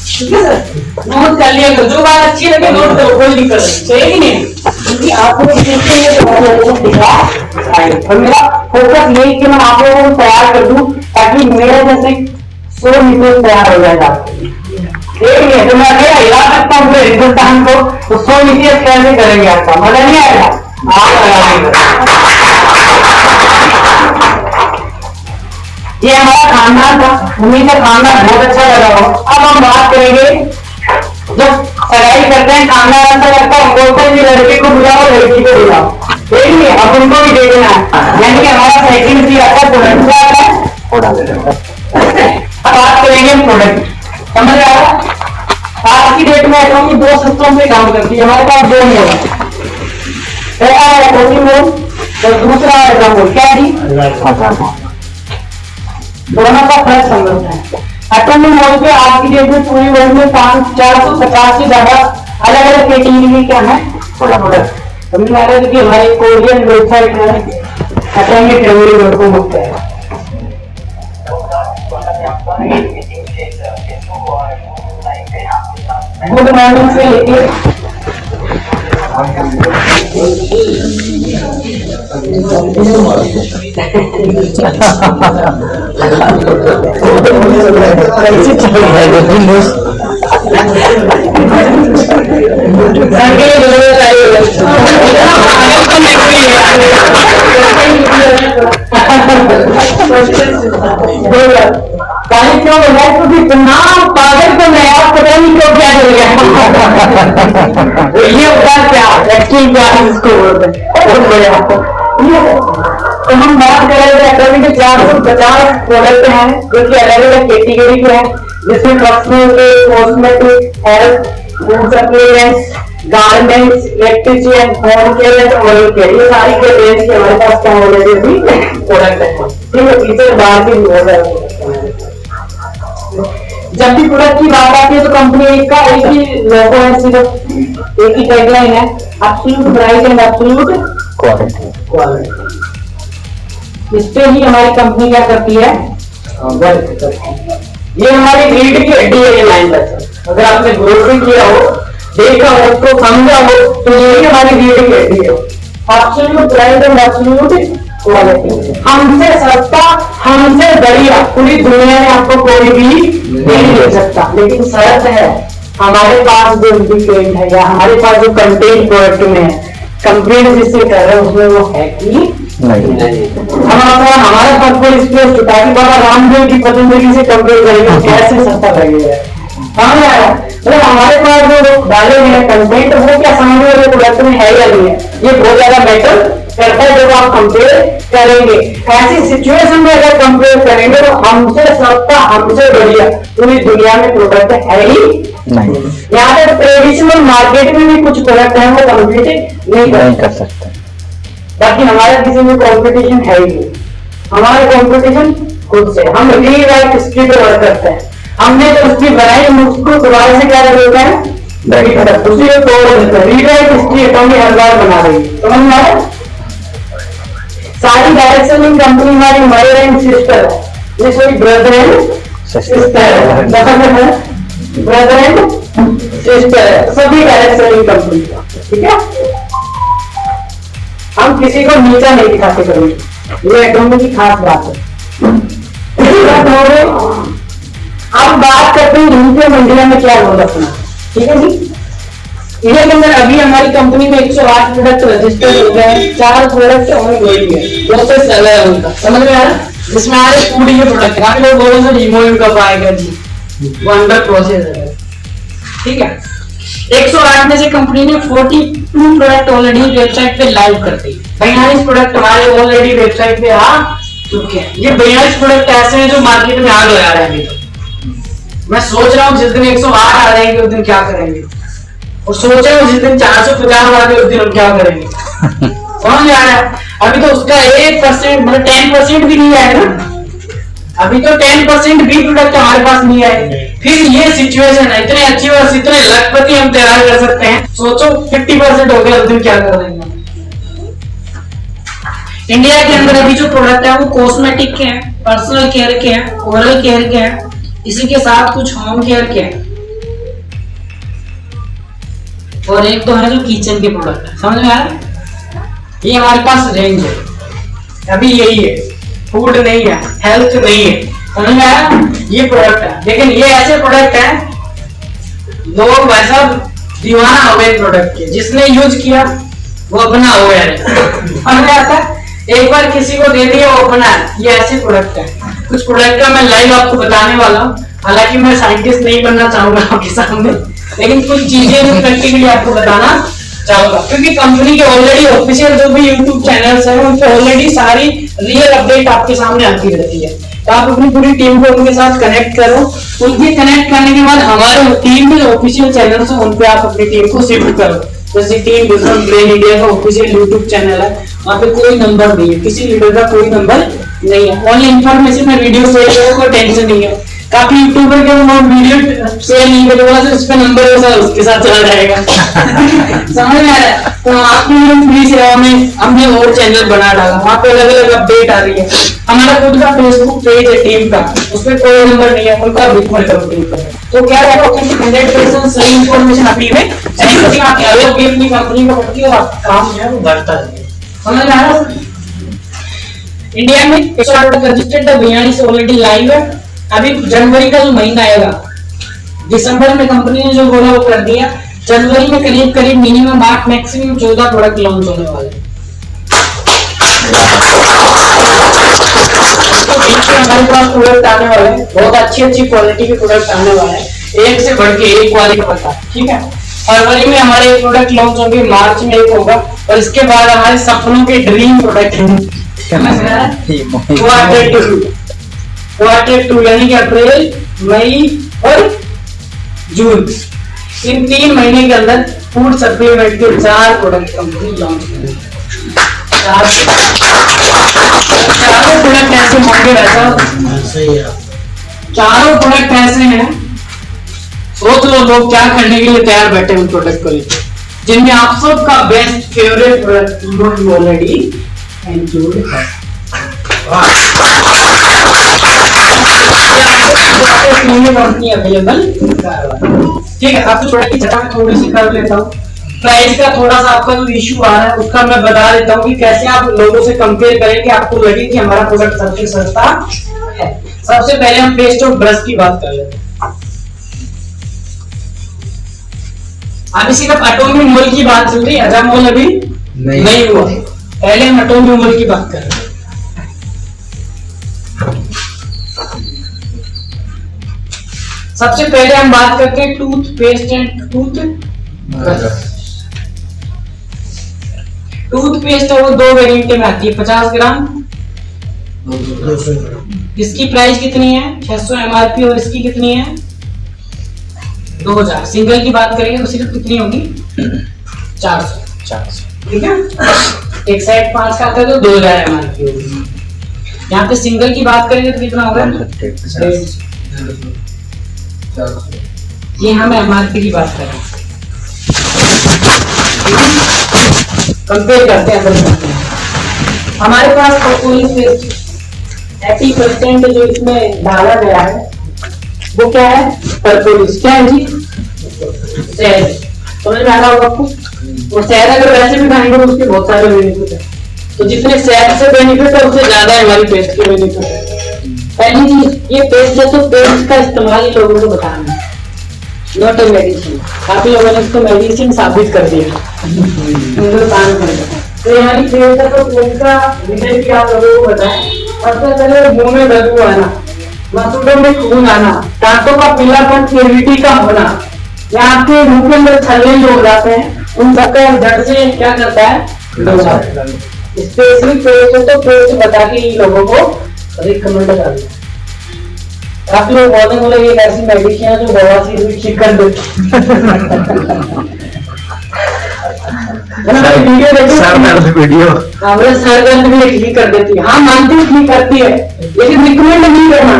ठीक है सर? नोट कर लिया करो, जो बात अच्छी लगे नोट करो, कोई दिक्कत नहीं, सही नहीं? क्योंकि आप लोग देखते हैं और मेरा फोकस यही कि मैं आप लोगों को तैयार कर दूं ताकि मेरे जैसे 100 मीटर तैयार हो जाएगा। तो मैं अगर हिला सकता हूँ पूरे हिंदुस्तान को, तो 100 मीटर कैसे करेंगे? आपका मजा नहीं आएगा? ये हमारा खानदान था, उम्मीद है खानदान बहुत अच्छा लगा हो। अब हम बात करेंगे, जब सगाई करते हैं खानदान अच्छा लगता है, बोलते हैं लड़के को बुलाओ लड़की को बुलाओ, देखिए अब उनको भी देखना है, यानी कि हमारा सेकंड भी अच्छा प्रोडक्ट आता है। अब बात करेंगे प्रोडक्ट, समझ आ रहा है? आज की डेट में ऐसा कि 2 सिस्टम पे काम करती है हमारे पास, 2 मोड, पहला है प्रोटीन मोड और दूसरा है ड्रम मोड। क्या जी? दोनों का फर्क समझते हैं। एटॉमिक मोड पे आज की डेट में पूरी वर्ल्ड में 450 से ज्यादा अलग अलग कैटेगरी क्या है प्रोडक्ट। समझ में आ रहा है कि हमारी कोरियन वेबसाइट है एटॉमिक revenue.com है। गुड मॉर्निंग से लेके क्यों बोला क्योंकि इतना पागल तो मैं आप पता नहीं क्यों क्या हो गया। ये होता है क्या एक्चुअल क्या है इसको बोलते हैं। तो हम बात कर रहे थे अकेडमी के 450 प्रोडक्ट हैं जो कि अलग अलग कैटेगरी के हैं, जिसमें पर्सनल के, cosmetic, health, food supplements, garments, electrician, home care and oral care, ये सारी के रेंज के हमारे पास क्या ऑलरेडी भी प्रोडक्ट है। ठीक है, इसे बाहर की हो रहा है। जब भी प्रोडक्ट की बात आती है तो कंपनी का एक ही लोगो है, सिर्फ एक ही टैगलाइन है, absolute price and absolute quality. इस पे ही हमारी कंपनी क्या करती है, वर्क करती है। ये हमारी रीढ़ की हड्डी है, ये लाइन पर अगर आपने ग्रोथ किया हो, देखा हो, तो समझा हो, तो यही हमारी रीढ़ की हड्डी है। Absolute price and absolute quality, हमसे सस्ता, हमसे बढ़िया पूरी दुनिया में आपको कोई भी नहीं दे सकता। लेकिन शर्त है, हमारे पास जो इंग्रेडिएंट है या हमारे पास जो कंटेंट प्रोडक्ट में है, कंप्लेंट जिससे कर रहे हैं उसमें वो है कि नहीं। हम हमारा पर्पज इसलिए ताकि बाबा रामदेव की पतंजलि से कंपेयर करेंगे कैसे सस्ता लगेगा। समझ आया? मतलब हमारे पास जो डाले हुए हैं कंटेंट वो क्या सामने वाले प्रोडक्ट में है या नहीं है, ये बहुत ज्यादा मैटर करता है। जब आप कंपेयर करेंगे ऐसी सिचुएशन में अगर कंपेयर करेंगे तो हमसे सस्ता, हमसे बढ़िया पूरी दुनिया में प्रोडक्ट है ही नहीं। यहाँ पे ट्रेडिशनल मार्केट में भी कुछ प्रोडक्ट है वो कम्पीट नहीं कर सकते। बाकी हमारा किसी में कंपटीशन है ही नहीं, हमारा कंपटीशन खुद से। हम रीराइट हिस्ट्री पे वर्क करते हैं। हमने जो हिस्ट्री बनाई उसको दोबारा से क्या करते हैं, उसी को तोड़ देते हैं। रीराइट हिस्ट्री अटॉर्नी हर बार बना रही है, समझ में आया? सारी डायरेक्ट सेलिंग कंपनी हमारी मदर एंड सिस्टर है, ये सॉरी ब्रदर एंड सिस्टर है, ब्रदर एंड सिस्टर है सभी डायरेक्ट सेलिंग कंपनी का। ठीक है, हम किसी को नीचा नहीं दिखाते कभी, ये एटॉर्नी की खास बात है। अब बात करते हैं यूपी मंडिया में क्या रोल अपना। ठीक है जी, इनके अंदर अभी हमारी कंपनी में 108 प्रोडक्ट रजिस्टर्ड हो गए हैं, 4 प्रोडक्ट ऑनगोइंग है, प्रोसेस चल रहा है उनका। समझ में आ रहा है? जिसमें आ रहे फूड के प्रोडक्ट, काफी लोग बोल रहे हैं रिमूव कब आएगा जी, वो अंडर प्रोसेस है। ठीक है, 108 में से कंपनी ने 42 प्रोडक्ट ऑलरेडी वेबसाइट पे लाइव कर दी। 42 प्रोडक्ट हमारे ऑलरेडी वेबसाइट पे आ चुके हैं। ये 42 प्रोडक्ट ऐसे हैं जो मार्केट में आग लगा रहे हैं अभी। तो मैं सोच रहा हूँ जिस दिन 108 आ जाएंगे उस दिन क्या करेंगे, और सोच रहा हूँ जिस दिन 450 आ गए उस दिन हम क्या करेंगे। समझ में आ रहा है? अभी तो उसका 1% मतलब 10% भी नहीं आएगा। अभी तो 10% भी प्रोडक्ट हमारे पास नहीं आए। फिर ये सिचुएशन है, इतने अच्छी और इतने लखपति हम तैयार कर सकते हैं। सोचो 50% हो गया उस दिन क्या कर देंगे। इंडिया के अंदर अभी जो प्रोडक्ट है वो कॉस्मेटिक के हैं, पर्सनल केयर के हैं, ओरल केयर के हैं, इसी के साथ कुछ होम केयर के हैं, और एक तो है जो किचन के प्रोडक्ट है। समझ में आ रहा है? ये हमारे पास रेंज है अभी, यही है, फूड नहीं है, हेल्थ नहीं है। समझ में आया? ये प्रोडक्ट है, लेकिन ये ऐसे प्रोडक्ट है लोग वैसा दीवाना हो गए प्रोडक्ट के, जिसने यूज किया वो अपना हो गया। समझ में आता है? एक बार किसी को दे दिया वो अपना। ये ऐसे प्रोडक्ट है, कुछ प्रोडक्ट का मैं लाइव आपको बताने वाला हूँ। हालांकि मैं साइंटिस्ट नहीं बनना चाहूंगा आपके सामने, लेकिन कुछ चीजें जो प्रैक्टिकली आपको बताना चाहूंगा, क्योंकि कंपनी के ऑलरेडी ऑफिशियल जो भी यूट्यूब चैनल्स हैं उन पे ऑलरेडी सारी रियल अपडेट आपके सामने आती रहती है। तो आप अपनी पूरी टीम को उनके साथ कनेक्ट करो। उनके कनेक्ट करने के बाद हमारे टीम के जो ऑफिशियल चैनल्स हैं उन पे आप अपनी टीम को शिफ्ट करो। जैसे टीम बिजनेस ब्रेन इंडिया का ऑफिशियल यूट्यूब चैनल है, वहाँ पे कोई नंबर नहीं है, किसी लीडर का कोई नंबर नहीं है, ओनली इन्फॉर्मेशन में वीडियो शेयर करो, कोई टेंशन नहीं है। काफी यूट्यूबर के वो वीडियो शेयर नहीं करेगा तो उस पे नंबर उसके साथ चला जाएगा। समझ में आ रहा है? तो आपकी फ्री सेवा में हमने और चैनल बना डाला, वहाँ पे अलग अलग अपडेट आ रही है। हमारा खुद का फेसबुक पेज है टीम का, उसमें कोई नंबर नहीं है, उनका बिल्कुल करो टीम पर। तो क्या रहेगा, 100% सही इन्फॉर्मेशन आपकी में आप अपनी कंपनी को बढ़ती और काम जो है वो बढ़ता है। समझ में आ रहा है? इंडिया में 108 रजिस्टर्ड है, 42 ऑलरेडी लाइव है। अभी जनवरी का जो महीना आएगा, दिसंबर में कंपनी ने जो बोला वो कर दिया, जनवरी में करीब करीब मिनिमम 8 मैक्सिमम 14 प्रोडक्ट लॉन्च होने वाले हैं। तो बीच में हमारे पास प्रोडक्ट आने वाले हैं, बहुत अच्छी अच्छी क्वालिटी के प्रोडक्ट आने वाले हैं, एक से बढ़ के एक क्वालिटी का। ठीक है, फरवरी में हमारे एक प्रोडक्ट लॉन्च होंगे, मार्च में एक होगा, और इसके बाद हमारे सपनों के ड्रीम प्रोडक्ट क्वार्टर टू यानी कि अप्रैल, मई और जून, इन 3 महीने के अंदर फूड सप्लीमेंट के 4 प्रोडक्ट कंपनी लॉन्च करेगी। चारों प्रोडक्ट ऐसे होंगे, वैसा चारों प्रोडक्ट ऐसे हैं, सोच लो लोग क्या करने के लिए तैयार बैठे उन प्रोडक्ट को लेकर, जिनमें आप सबका best favourite product already include है। कंपनी अवेलेबल, ठीक है। आपको थोड़ा की चटाक थोड़ी सी कर लेता हूँ, प्राइस का थोड़ा सा आपका जो इशू आ रहा है उसका मैं बता देता हूँ कि कैसे आप लोगों से कंपेयर करें कि आपको लगे कि हमारा प्रोडक्ट सबसे सस्ता है। सबसे पहले हम पेस्ट और ब्रश की बात कर लेते हैं। अभी सिर्फ एटॉमिक मोल की बात चल रही है, हजा मोल अभी नहीं हुआ, पहले हम एटॉमिक मोल की बात कर रहे हैं। सबसे पहले हम बात करते हैं टूथपेस्ट एंड टूथपेस्ट वो 2 वेरिएंट में आती है, 50 ग्राम, इसकी प्राइस कितनी है 600 MRP, और इसकी कितनी है 2000। सिंगल की बात करेंगे तो सिर्फ कितनी होगी 400। ठीक है, एक सेट 5 का आता है तो 2000 MRP होगी। यहाँ पे सिंगल की बात करेंगे तो कितना होगा, ये हम MRP की बात करें, कंपेयर करते हैं। हमारे पास 80% जो इसमें डाला गया है वो क्या है, परपोलिस। क्या है जी, शहद, समझ में आ रहा होगा आपको। वो शहद अगर वैसे भी खाएंगे तो उसके बहुत सारे बेनिफिट है, तो जितने शहद से बेनिफिट है उससे ज्यादा है हमारी पेस्ट के बेनिफिट है। पहली चीज, ये पेस्ट है तो पेस्ट का इस्तेमाल ही लोगों को बताना, नॉट ए मेडिसिन। काफी लोगों ने इसको मेडिसिन साबित कर दिया हिंदुस्तान में। तो हमारी पेस्ट है तो पेस्ट का रिजल्ट क्या आप लोगों को बताएं। सबसे पहले मुंह में बदबू आना, मसूड़ों में खून आना, दांतों का पीलापन, कैविटी का होना, या आपके मुंह के अंदर छल्ले जो हो जाते हैं उन सबका जड़ से क्या करता है, स्पेशली पेस्ट है तो पेस्ट बता के लोगों को रिकमेंड कर दिया। काफी लोग बोले ये ऐसी मेडिसिन है जो बवासीर भी ठीक कर देती वीडियो हमारे सर दर्द भी ठीक कर देती है। हाँ मानती हूँ ठीक करती है, लेकिन रिकमेंड नहीं करना।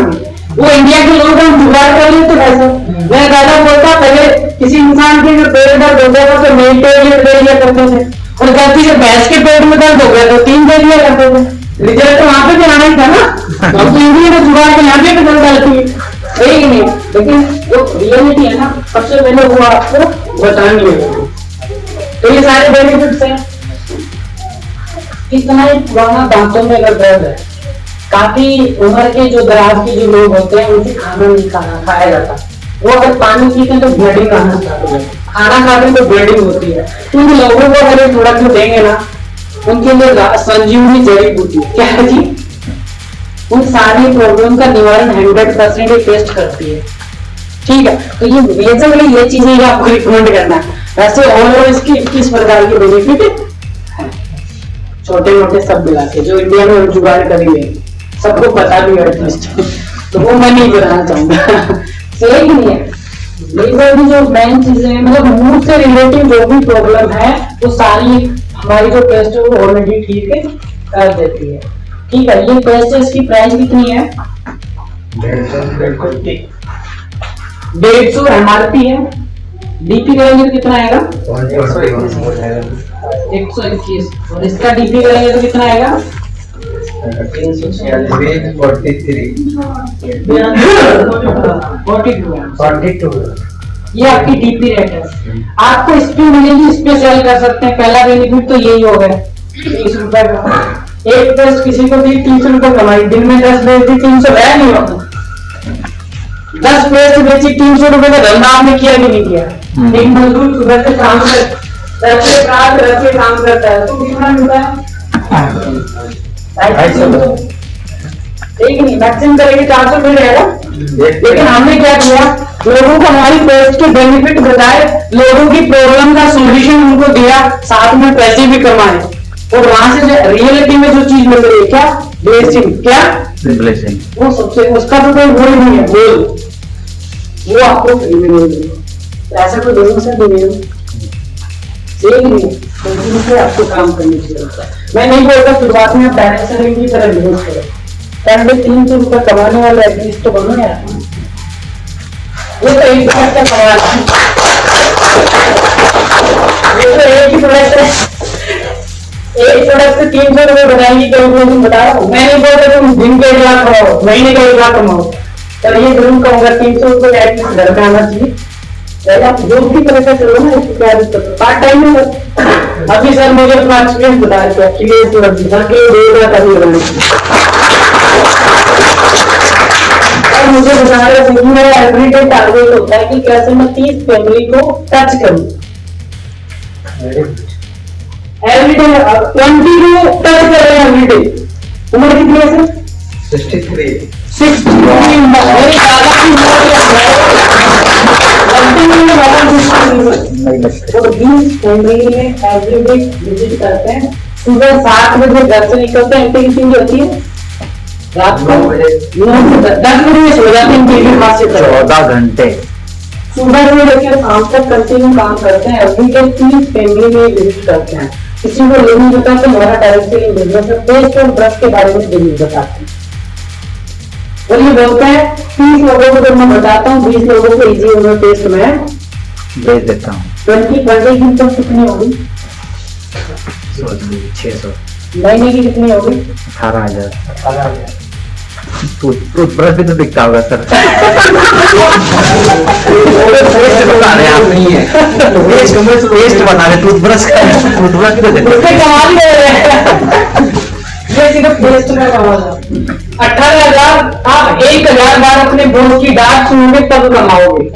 वो इंडिया के लोग हम जुगाड़ कर लेते वैसे। मैं दादा बोलता पहले किसी इंसान के जो पेट दर्द होता था तो मेंटेन दे दिया करते थे, और गलती से भैंस के पेट में दर्द हो गया तो 3 दे दिया करते थे। रिजल्ट तो वहां पे भी आना ही था ना, हम तो इंडिया में जुगाड़ के यहाँ पे रिजल्ट डालती है, सही नहीं। लेकिन जो रियलिटी है ना, सबसे पहले वो आपको बतानी है। तो ये सारे बेनिफिट्स हैं। इतना ही पुराना दांतों में अगर दर्द है, काफी उम्र के जो दराज के जो लोग होते हैं उनसे खाना नहीं खाया जाता, वो अगर पानी पीते हैं तो ब्लडिंग आना स्टार्ट हो जाती है, खाना खाते हैं तो ब्लडिंग होती है। तो उन लोगों को अगर थोड़ा क्यों देंगे ना, उनके लिए संजीवनी जड़ी बूटी क्या है जी, उन सारी प्रॉब्लम का निवारण 100% टेस्ट करती है। ठीक है, तो ये बेसिकली ये चीजें आपको रिकमेंड करना है। वैसे और इसकी 21 प्रकार के बेनिफिट है, छोटे मोटे सब मिला के, जो इंडिया में हम जुगाड़ करेंगे सबको पता भी है एटलीस्ट, तो वो मैं नहीं बताना चाहूंगा। सही नहीं है, लेकिन जो मेन चीजें हैं, मतलब मूड से रिलेटिव जो भी प्रॉब्लम है वो सारी हमारी जो पेस्ट है वो ऑलरेडी ठीक है कर देती है। ठीक है, ये पेस्ट है, इसकी प्राइस कितनी है 150 MRP है। डीपी करेंगे तो कितना आएगा 121, और इसका डीपी करेंगे तो कितना आएगा 42। ये आपकी डीपी रेट है। आपको इस पे मिलेगी, इस पे सेल कर सकते हैं। पहला बेनिफिट तो यही हो गया 30 रुपए का। एक पेस्ट किसी को दी 30 रुपए कमाई, दिन में 10 बेच दी 300 है नहीं होता। 10 पेस्ट बेची 300 रुपए का धंधा आपने किया भी नहीं किया। एक मजदूर सुबह से काम रख के काम करता है तो कितना मिलता है? एक नहीं मैक्सिमम करेंगे 400 मिल जाएगा। लेकिन हमने क्या किया, लोगों को हमारी पोस्ट के बेनिफिट बताए, लोगों की प्रॉब्लम का सॉल्यूशन उनको दिया, साथ में पैसे भी कमाए, और वहां से जो रियलिटी में जो चीज मिल रही है क्या, ब्लेसिंग, क्या ब्लेसिंग, वो सबसे, उसका तो कोई गोल नहीं है, गोल वो आपको फ्री में मिल रही है। ऐसा कोई बिजनेस है दुनिया में एक नहीं, कंटिन्यू से आपको काम करने की जरूरत है। मैं नहीं बोलता शुरुआत में आप डायरेक्ट सेलिंग की तरह बिजनेस करें, पहले 300 रुपए कमाने वाले एटलीस्ट तो बनो यार। ये तो एक बात का सवाल है, ये तो एक ही प्रोडक्ट है, एक प्रोडक्ट से 300 रुपए बनाएंगी, तुम बता रहा हूँ। मैं नहीं बोलता तुम दिन के 1 लाख कमाओ, महीने का 1 लाख कमाओ, पर ये जरूर कहूँगा 300 रुपए एटलीस्ट घर में आना चाहिए। पहले आप जॉब की तरह से चलो ना, इसको क्या दिक्कत है, पार्ट टाइम में कर। अभी सर मुझे अपना एक्सपीरियंस बता रहे थे, एक्चुअली घर के 2 लाख अभी बनाने और मुझे बता रहे थे कि मेरा एवरीडे टारगेट होता है कि कैसे मैं 30 फैमिली को टच करूं, एवरीडे 20 को टच कर रहे हैं एवरीडे। उम्र कितनी है सर? 63 मेरी दादा की उम्र 20 फैमिली में एवरीडे विजिट करते हैं। सुबह 7 बजे घर से निकलते हैं, एंट्री होती है रात को 9 से 10 बजे में सो जाते हैं, इनकी खासियत है 14 घंटे सुबह से लेकर शाम तक कंटिन्यू काम करते हैं। एवरीडे 30 फैमिली में विजिट करते हैं। किसी को ये नहीं बताते हमारा डायरेक्ट सेलिंग बिजनेस है, पेस्ट और ब्रश के बारे में नहीं बताते, और ये बोलते हैं 30 लोगों को जब मैं बताता हूँ 20 लोगों को इजी होगा टेस्ट में भेज देता हूँ। 20 पर डे की इनकम कितनी होगी? 600 महीने की कितनी होगी? 18,000। टूथब्रश भी तो दिखता होगा सर। बता रहे आप नहीं है, पेस्ट बना रहे, टूथब्रश भी तो देखो। उससे कमा ही रहे हैं। ये सिर्फ पेस्ट का कमाल है। 18,000 आप 1,000 बार अपने बॉस की डांट सुनोगे तब कमाओगे,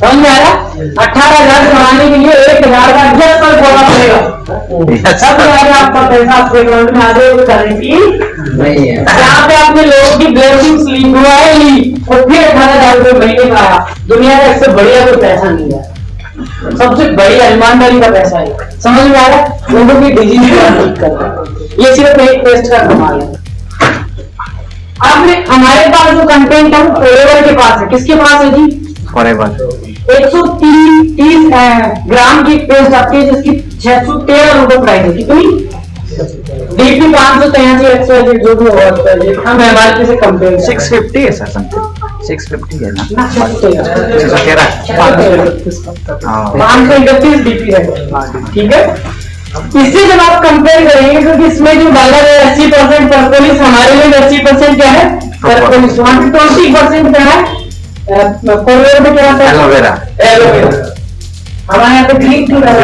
समझ में आ रहा? 18,000 कमाने के लिए 1,000 बार जब तक बोलना पड़ेगा, तब जाएगा आपका पैसा आपके अकाउंट में आ जाएगा। गारंटी नहीं है। जहाँ पे आपने लोगों की ब्लेसिंग्स ली, दुआएं ली, और फिर 18,000 रुपए महीने का आया, दुनिया का इससे बढ़िया कोई पैसा नहीं है। सबसे बढ़िया ईमानदारी का पैसा है, समझ में आ रहा है? लोगों की डिजीज करना, ये सिर्फ एक टेस्ट का कमाल है। आपने हमारे पास जो कंटेंट है वो फॉरएवर के पास है, किसके पास है जी? फॉरएवर 130 ग्राम की पेस्ट आती है जिसकी 613 रुपए प्राइस है। कितनी? डीपी 583 एक्सवाइजेड जो भी होगा, हम एमआरपी से कंपेयर 650 है सर, समथिंग 650 है ना? 531 डीपी है, ठीक है। इससे जब आप कंपेयर करेंगे तो इसमें जो डॉलर है 80% परपोलिस, हमारे लिए 80% क्या है? परपोलिस। 20% क्या है? फॉरएवर में क्या होता है? एलोवेरा। हमारे यहाँ पे ग्रीन टी डाला है,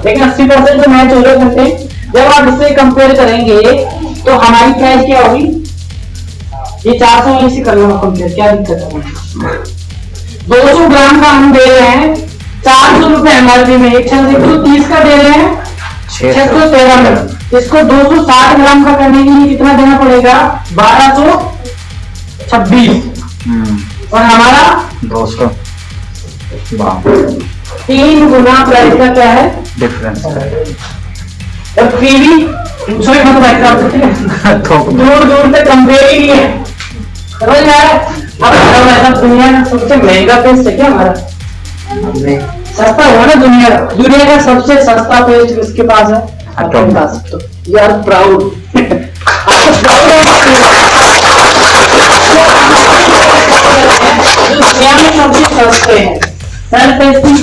लेकिन 80% तो मैच हो रहे होते हैं। जब आप इससे कंपेयर करेंगे तो हमारी प्राइस क्या होगी? ये 400 वाले से कर लो कंपेयर, क्या दिक्कत है? 200 ग्राम का हम दे रहे हैं 400 रुपए एमआरपी में, 130 का दे रहे हैं 613 में। इसको 260 ग्राम का करने के लिए कितना देना पड़ेगा? 1226, और हमारा 200। 3 गुना प्राइस का क्या है डिफरेंस और पीवी दूसरे मत बैठा दूर दूर तक कंपेयर ही नहीं है, समझ में आ रहा है? अब ऐसा दुनिया का सबसे महंगा पेस्ट है क्या हमारा? नहीं। सस्ता हुआ ना दुनिया का सबसे सस्ता पेस्ट किसके पास है? आपके पास। तो यू आर प्राउड, आपको प्राउड दुनिया में सबसे सस्ते हैं। सर पेस्ट की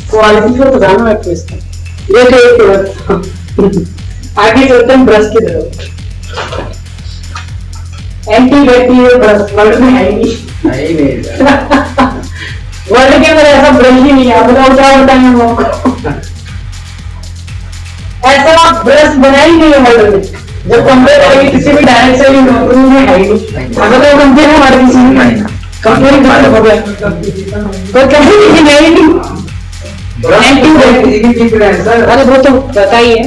क्वालिटी को बताना है पेस्ट, ये तो एक प्रोडक्ट। आगे चलते हैं ब्रश की तरफ। एंटी बैक्टीरियल ब्रश वर्ल्ड में है ही नहीं, वर्ल्ड के अंदर ऐसा ब्रश ही नहीं है। बताओ क्या बताएंगे हम आपको? ऐसा ब्रश बना ही नहीं है वर्ल्ड में, जब कंपेयर करेंगे किसी भी डायरेक्ट सेलिंग कंपनी में है ही नहीं। अगर तो कंपेयर है हमारे किसी में कंपेयर हो गया तो कहीं नहीं, अरे वो तो पता ही है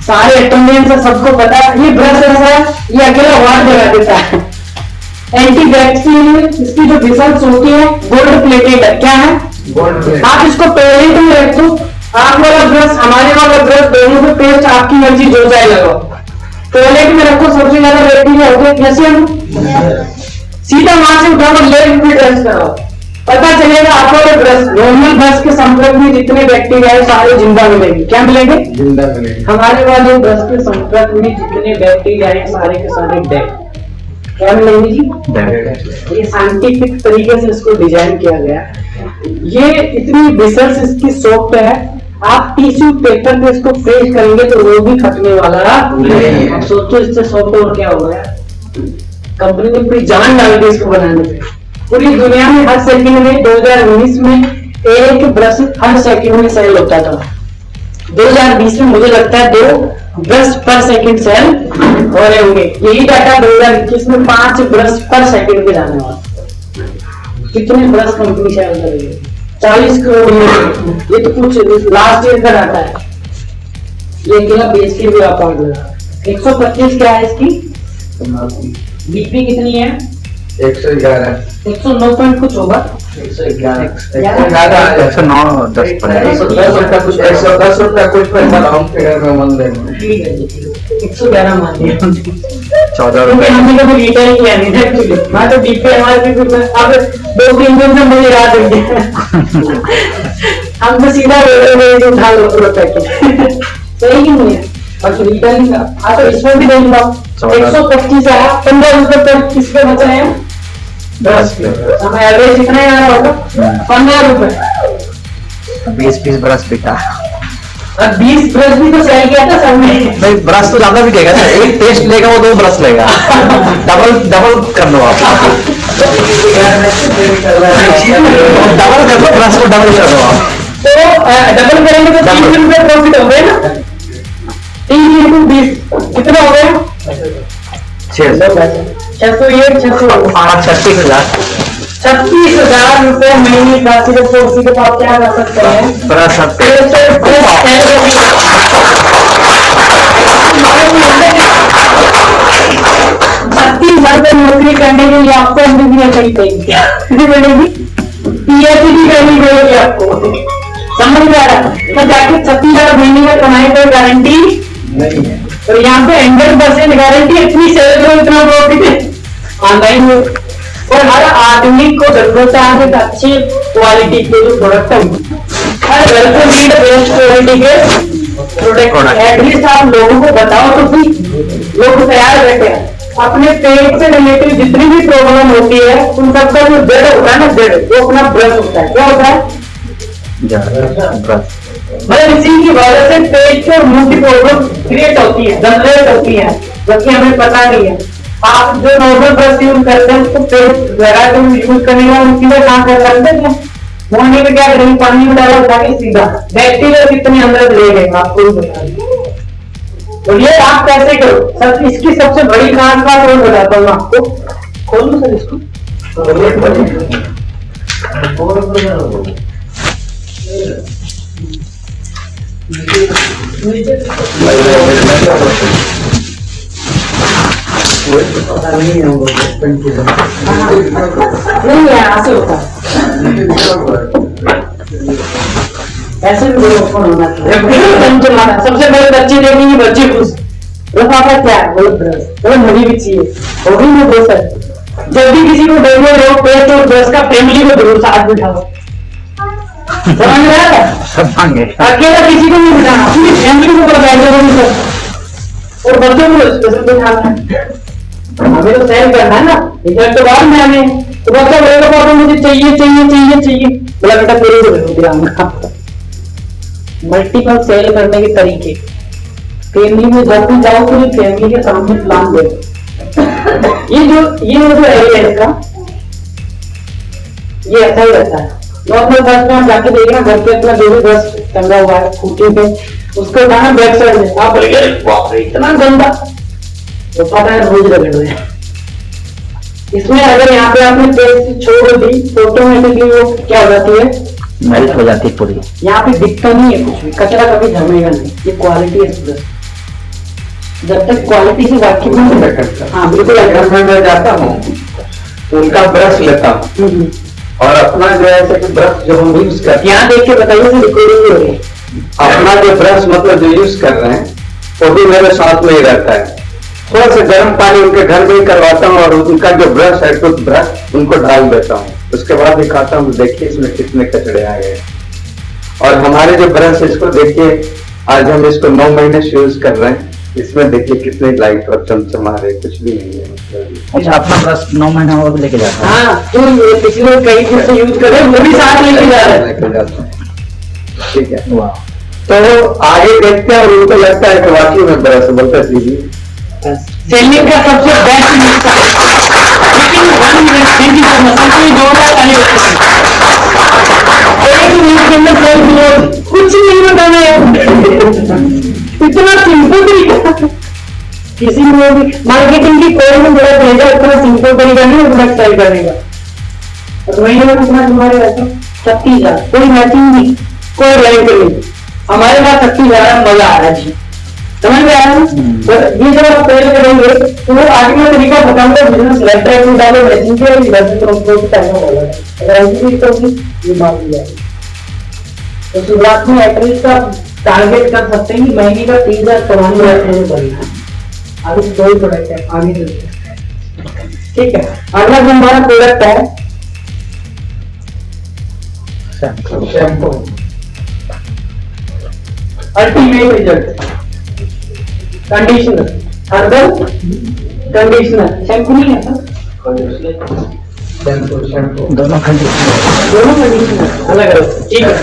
सारे अटेंडेंस है, सबको पता है। ये ब्रश है, ये अकेला वार्ड लगा देता है। एंटी बैक्टीरियल इसकी जो रिजल्ट होती है गोल्ड प्लेटेड है। क्या है? आप इसको टॉयलेट में रख दो, आप वाला ब्रश हमारे वाला ब्रश दोनों को पेस्ट आपकी मर्जी जो चाहे लगाओ। टॉयलेट में रखो, सबसे ज्यादा बैक्टीरिया होते हैं। कैसे हम सीधा वहां से उठाओ, लेग में टच कराओ, पता चलेगा आपको ब्रश नॉर्मल ब्रश के संपर्क में जितने बैक्टीरिया है सारे जिंदा मिलेंगे। क्या मिलेंगे? जिंदा मिलेंगे। हमारे वाले ब्रश के संपर्क में जितने बैक्टीरिया है सारे के सारे डेड। क्या मिलेंगे जी? ये साइंटिफिक तरीके से इसको डिजाइन किया गया। ये इतनी रिसर्च इसकी सॉफ्ट है, आप टिश्यू पेपर पे इसको फ्रेश करेंगे तो वो भी फटने वाला नहीं। अब सोचो इससे सॉफ्ट और क्या हो गया। कंपनी ने पूरी जान डाल दी इसको बनाने पे। पूरी दुनिया में हर सेकंड में 2019 में एक ब्रश हर सेकंड में सेल होता था। 2020 में मुझे लगता है 2 ब्रश पर सेकंड सेल हो रहे होंगे। यही डाटा 2021 में 5 ब्रश पर सेकंड पे जाने वाला। कितने ब्रश कंपनी सेल कर रही है? 40 करोड़। ये तो कुछ लास्ट ईयर का डाटा है। ये अकेला बेस के भी आप 125 क्या है इसकी बीपी कितनी है? 111 109 पॉइंट कुछ होगा। 111 109 10 110 रुपया कुछ पैसा राउंड फिगर में मन लेंगे। ठीक है जी, 111 मान लिया 14 रुपए। हमने कभी रिटर्न किया नहीं था एक्चुअली। मैं तो बीपी हमारे भी अब 2-3 दिन से मुझे याद हो गया। हम तो सीधा रेलवे उठा लो पैकेट। सही क्यों नहीं है? और रिटर्न का हाँ तो इसमें भी नहीं पाओ। 125 आया, 15 रुपए पर किसपे बचा है? 10 हम एवरेज कितना आ रहा होगा? 15 रुपए। 20 पीस ब्रश बिका। अब 20 ब्रश भी तो सेल किया था सबने। नहीं ब्रश तो ज्यादा बिकेगा ना, एक टेस्ट लेगा वो 2 ब्रश लेगा। डबल कर लो आप, डबल कर लो ब्रश को, डबल कर लो आप। तो डबल करेंगे तो 3 रुपए प्रॉफिट हो गए ना। 3 into 20 कितना हो गया? 600 36,000 रुपए महीने का। सिर्फ कुर्सी के पास क्या कर सकते हैं? ब्रश हफ्ते 36,000 रुपए नौकरी करने के लिए आपको MBBS करनी पड़ेगी, PhD करनी पड़ेगी आपको। समझ में आ रहा? तो जाके 36,000 महीने का कमाई कोई गारंटी नहीं है। और यहाँ पे 100% गारंटी इतनी सेल करो इतना प्रॉफिट है ऑनलाइन में। और हर आदमी को जरूरत है एक अच्छी क्वालिटी के जो प्रोडक्ट है, हर घर को नीड बेस्ट क्वालिटी के प्रोडक्ट। एटलीस्ट आप लोगों को बताओ तो सही, लोग तैयार बैठे हैं। अपने पेट से रिलेटेड जितनी भी प्रॉब्लम होती है उन सबका जो जड़ होता है ना, जड़ वो अपना ब्रश होता है। क्या होता है? ब्रश। मतलब इसी की वजह से पेट और मुंह की प्रॉब्लम क्रिएट होती है, जनरेट होती है, जबकि हमें पता नहीं है। आप जो नॉर्मल ब्रश यूज करते हैं उसको पेट लगा के यूज करने का उनकी वजह कहाँ कर सकते हैं? मोहनी में क्या करेंगे? पानी में डाला उठा के सीधा बैक्टीरिया कितने अंदर ले गए आपको बता दें। तो ये आप कैसे करो सर? इसकी सबसे बड़ी खास बात और बताता हूँ आपको। खोल लो सर इसको। नहीं ऐसे होता है, ऐसे भी ओपन होना चाहिए। सबसे पहले बच्चे देखेंगे, बच्चे खुश। रफाफा क्या है? बोलो ब्रश, बोलो मुझे भी चाहिए, होगी ना दो सर। जब भी किसी को देने रहो पेस्ट और ब्रश का फैमिली को जरूर साथ बिठाओ। समझ में आ रहा है? सब मांगे। अकेला किसी को नहीं बिठाना, पूरी फैमिली को बैठ सर। और बच्चों को स्पेशल बिठाना है। हमें तो सेल करना है ना, रिजल्ट तो बाद में आने। तो बच्चा बोलेगा पापा मुझे चाहिए चाहिए चाहिए चाहिए, बोला बेटा पूरे को दिलाऊंगा। मल्टीपल सेल करने के तरीके, फैमिली में जब भी जाओ पूरी फैमिली के सामने प्लान दे। ये जो एरिया है इसका, ये ऐसा ही रहता है। नॉर्मल बस में आप जाके देखना, घर पे अपना जो भी बस टंगा हुआ है खूटी पे, उसको उठाना बैक साइड में, आप बोलेंगे बाप रे इतना गंदा, तो पता है रोज रगड़ रहे हैं। इसमें अगर यहाँ पे आपने पेस्ट छोड़ दी तो ऑटोमेटिकली वो क्या हो जाती है, मेल्ट हो जाती है पूरी। यहाँ पे दिखता नहीं है कुछ भी, कचरा कभी जमेगा नहीं, ये क्वालिटी है ब्रश। जब तक क्वालिटी से वाकिफ नहीं बैठता। हाँ बिल्कुल। घर में मैं जाता हूँ, उनका ब्रश लेता हूँ और अपना जो है कि ब्रश जो हम यूज करते हैं, यहाँ देख के बताइए से रिकॉर्डिंग हो रही है। अपना जो ब्रश मतलब जो यूज कर रहे हैं वो भी मेरे साथ में ही रहता है। थोड़ा सा गर्म पानी उनके घर में ही करवाता हूँ और उनका जो ब्रश है टूथ ब्रश उनको डाल देता हूँ, उसके बाद दिखाता हूँ देखिए इसमें कितने कचड़े आ गए। और हमारे जो ब्रश है इसको देखिए, आज हम इसको 9 महीने से यूज कर रहे हैं, इसमें देखिए कितने लाइट और चमचमा रहे, कुछ भी नहीं है मतलब। अच्छा, अपना ब्रश 9 महीना और लेके जाता है। हाँ तो ये पिछले कई दिन से यूज कर रहे हैं, वो भी साथ लेके जा रहे हैं। लेके जाता हूँ, ठीक है। वाह। तो आगे देखते हैं और उनको लगता है कि वाकई में ब्रश बोलते सीधी सेलिंग का सबसे बेस्ट नुस्खा, लेकिन 1 minute thank you so much, हमको ये जोरदार ताली बजाइए। 1 मिनट के अंदर सेल क्लोज, कुछ नहीं बताना है, इतना सिंपल तरीका। किसी को भी मार्केटिंग की कोई भी बड़ा तरीका इतना सिंपल तरीका नहीं है प्रोडक्ट सेल करने का। और महीने में कितना तुम्हारे रहता 30,000, कोई मैचिंग नहीं, कोई रैंक नहीं, हमारे पास 30,000 मजा आ रहा है जी, समझ में आया ना? ये जब आप सेल करेंगे तो वो आगे का तरीका बताऊंगा, बिजनेस लैपटॉप में डालो, मैचिंग के लिए बस तो टाइम होगा, अगर ऐसी तो ये बात हो जाएगी। तो शुरुआत में एटलीस्ट आप टारगेट कर सकते हैं कि महीने का 30,000 कमाने वाले बढ़िया। अभी 2 प्रोडक्ट है, आगे चलते हैं, ठीक है। अगला जो हमारा प्रोडक्ट है shampoo, ultimate result, conditioner, herbal conditioner, shampoo नहीं है दोनों कंडीशनर अलग अलग, ठीक है है।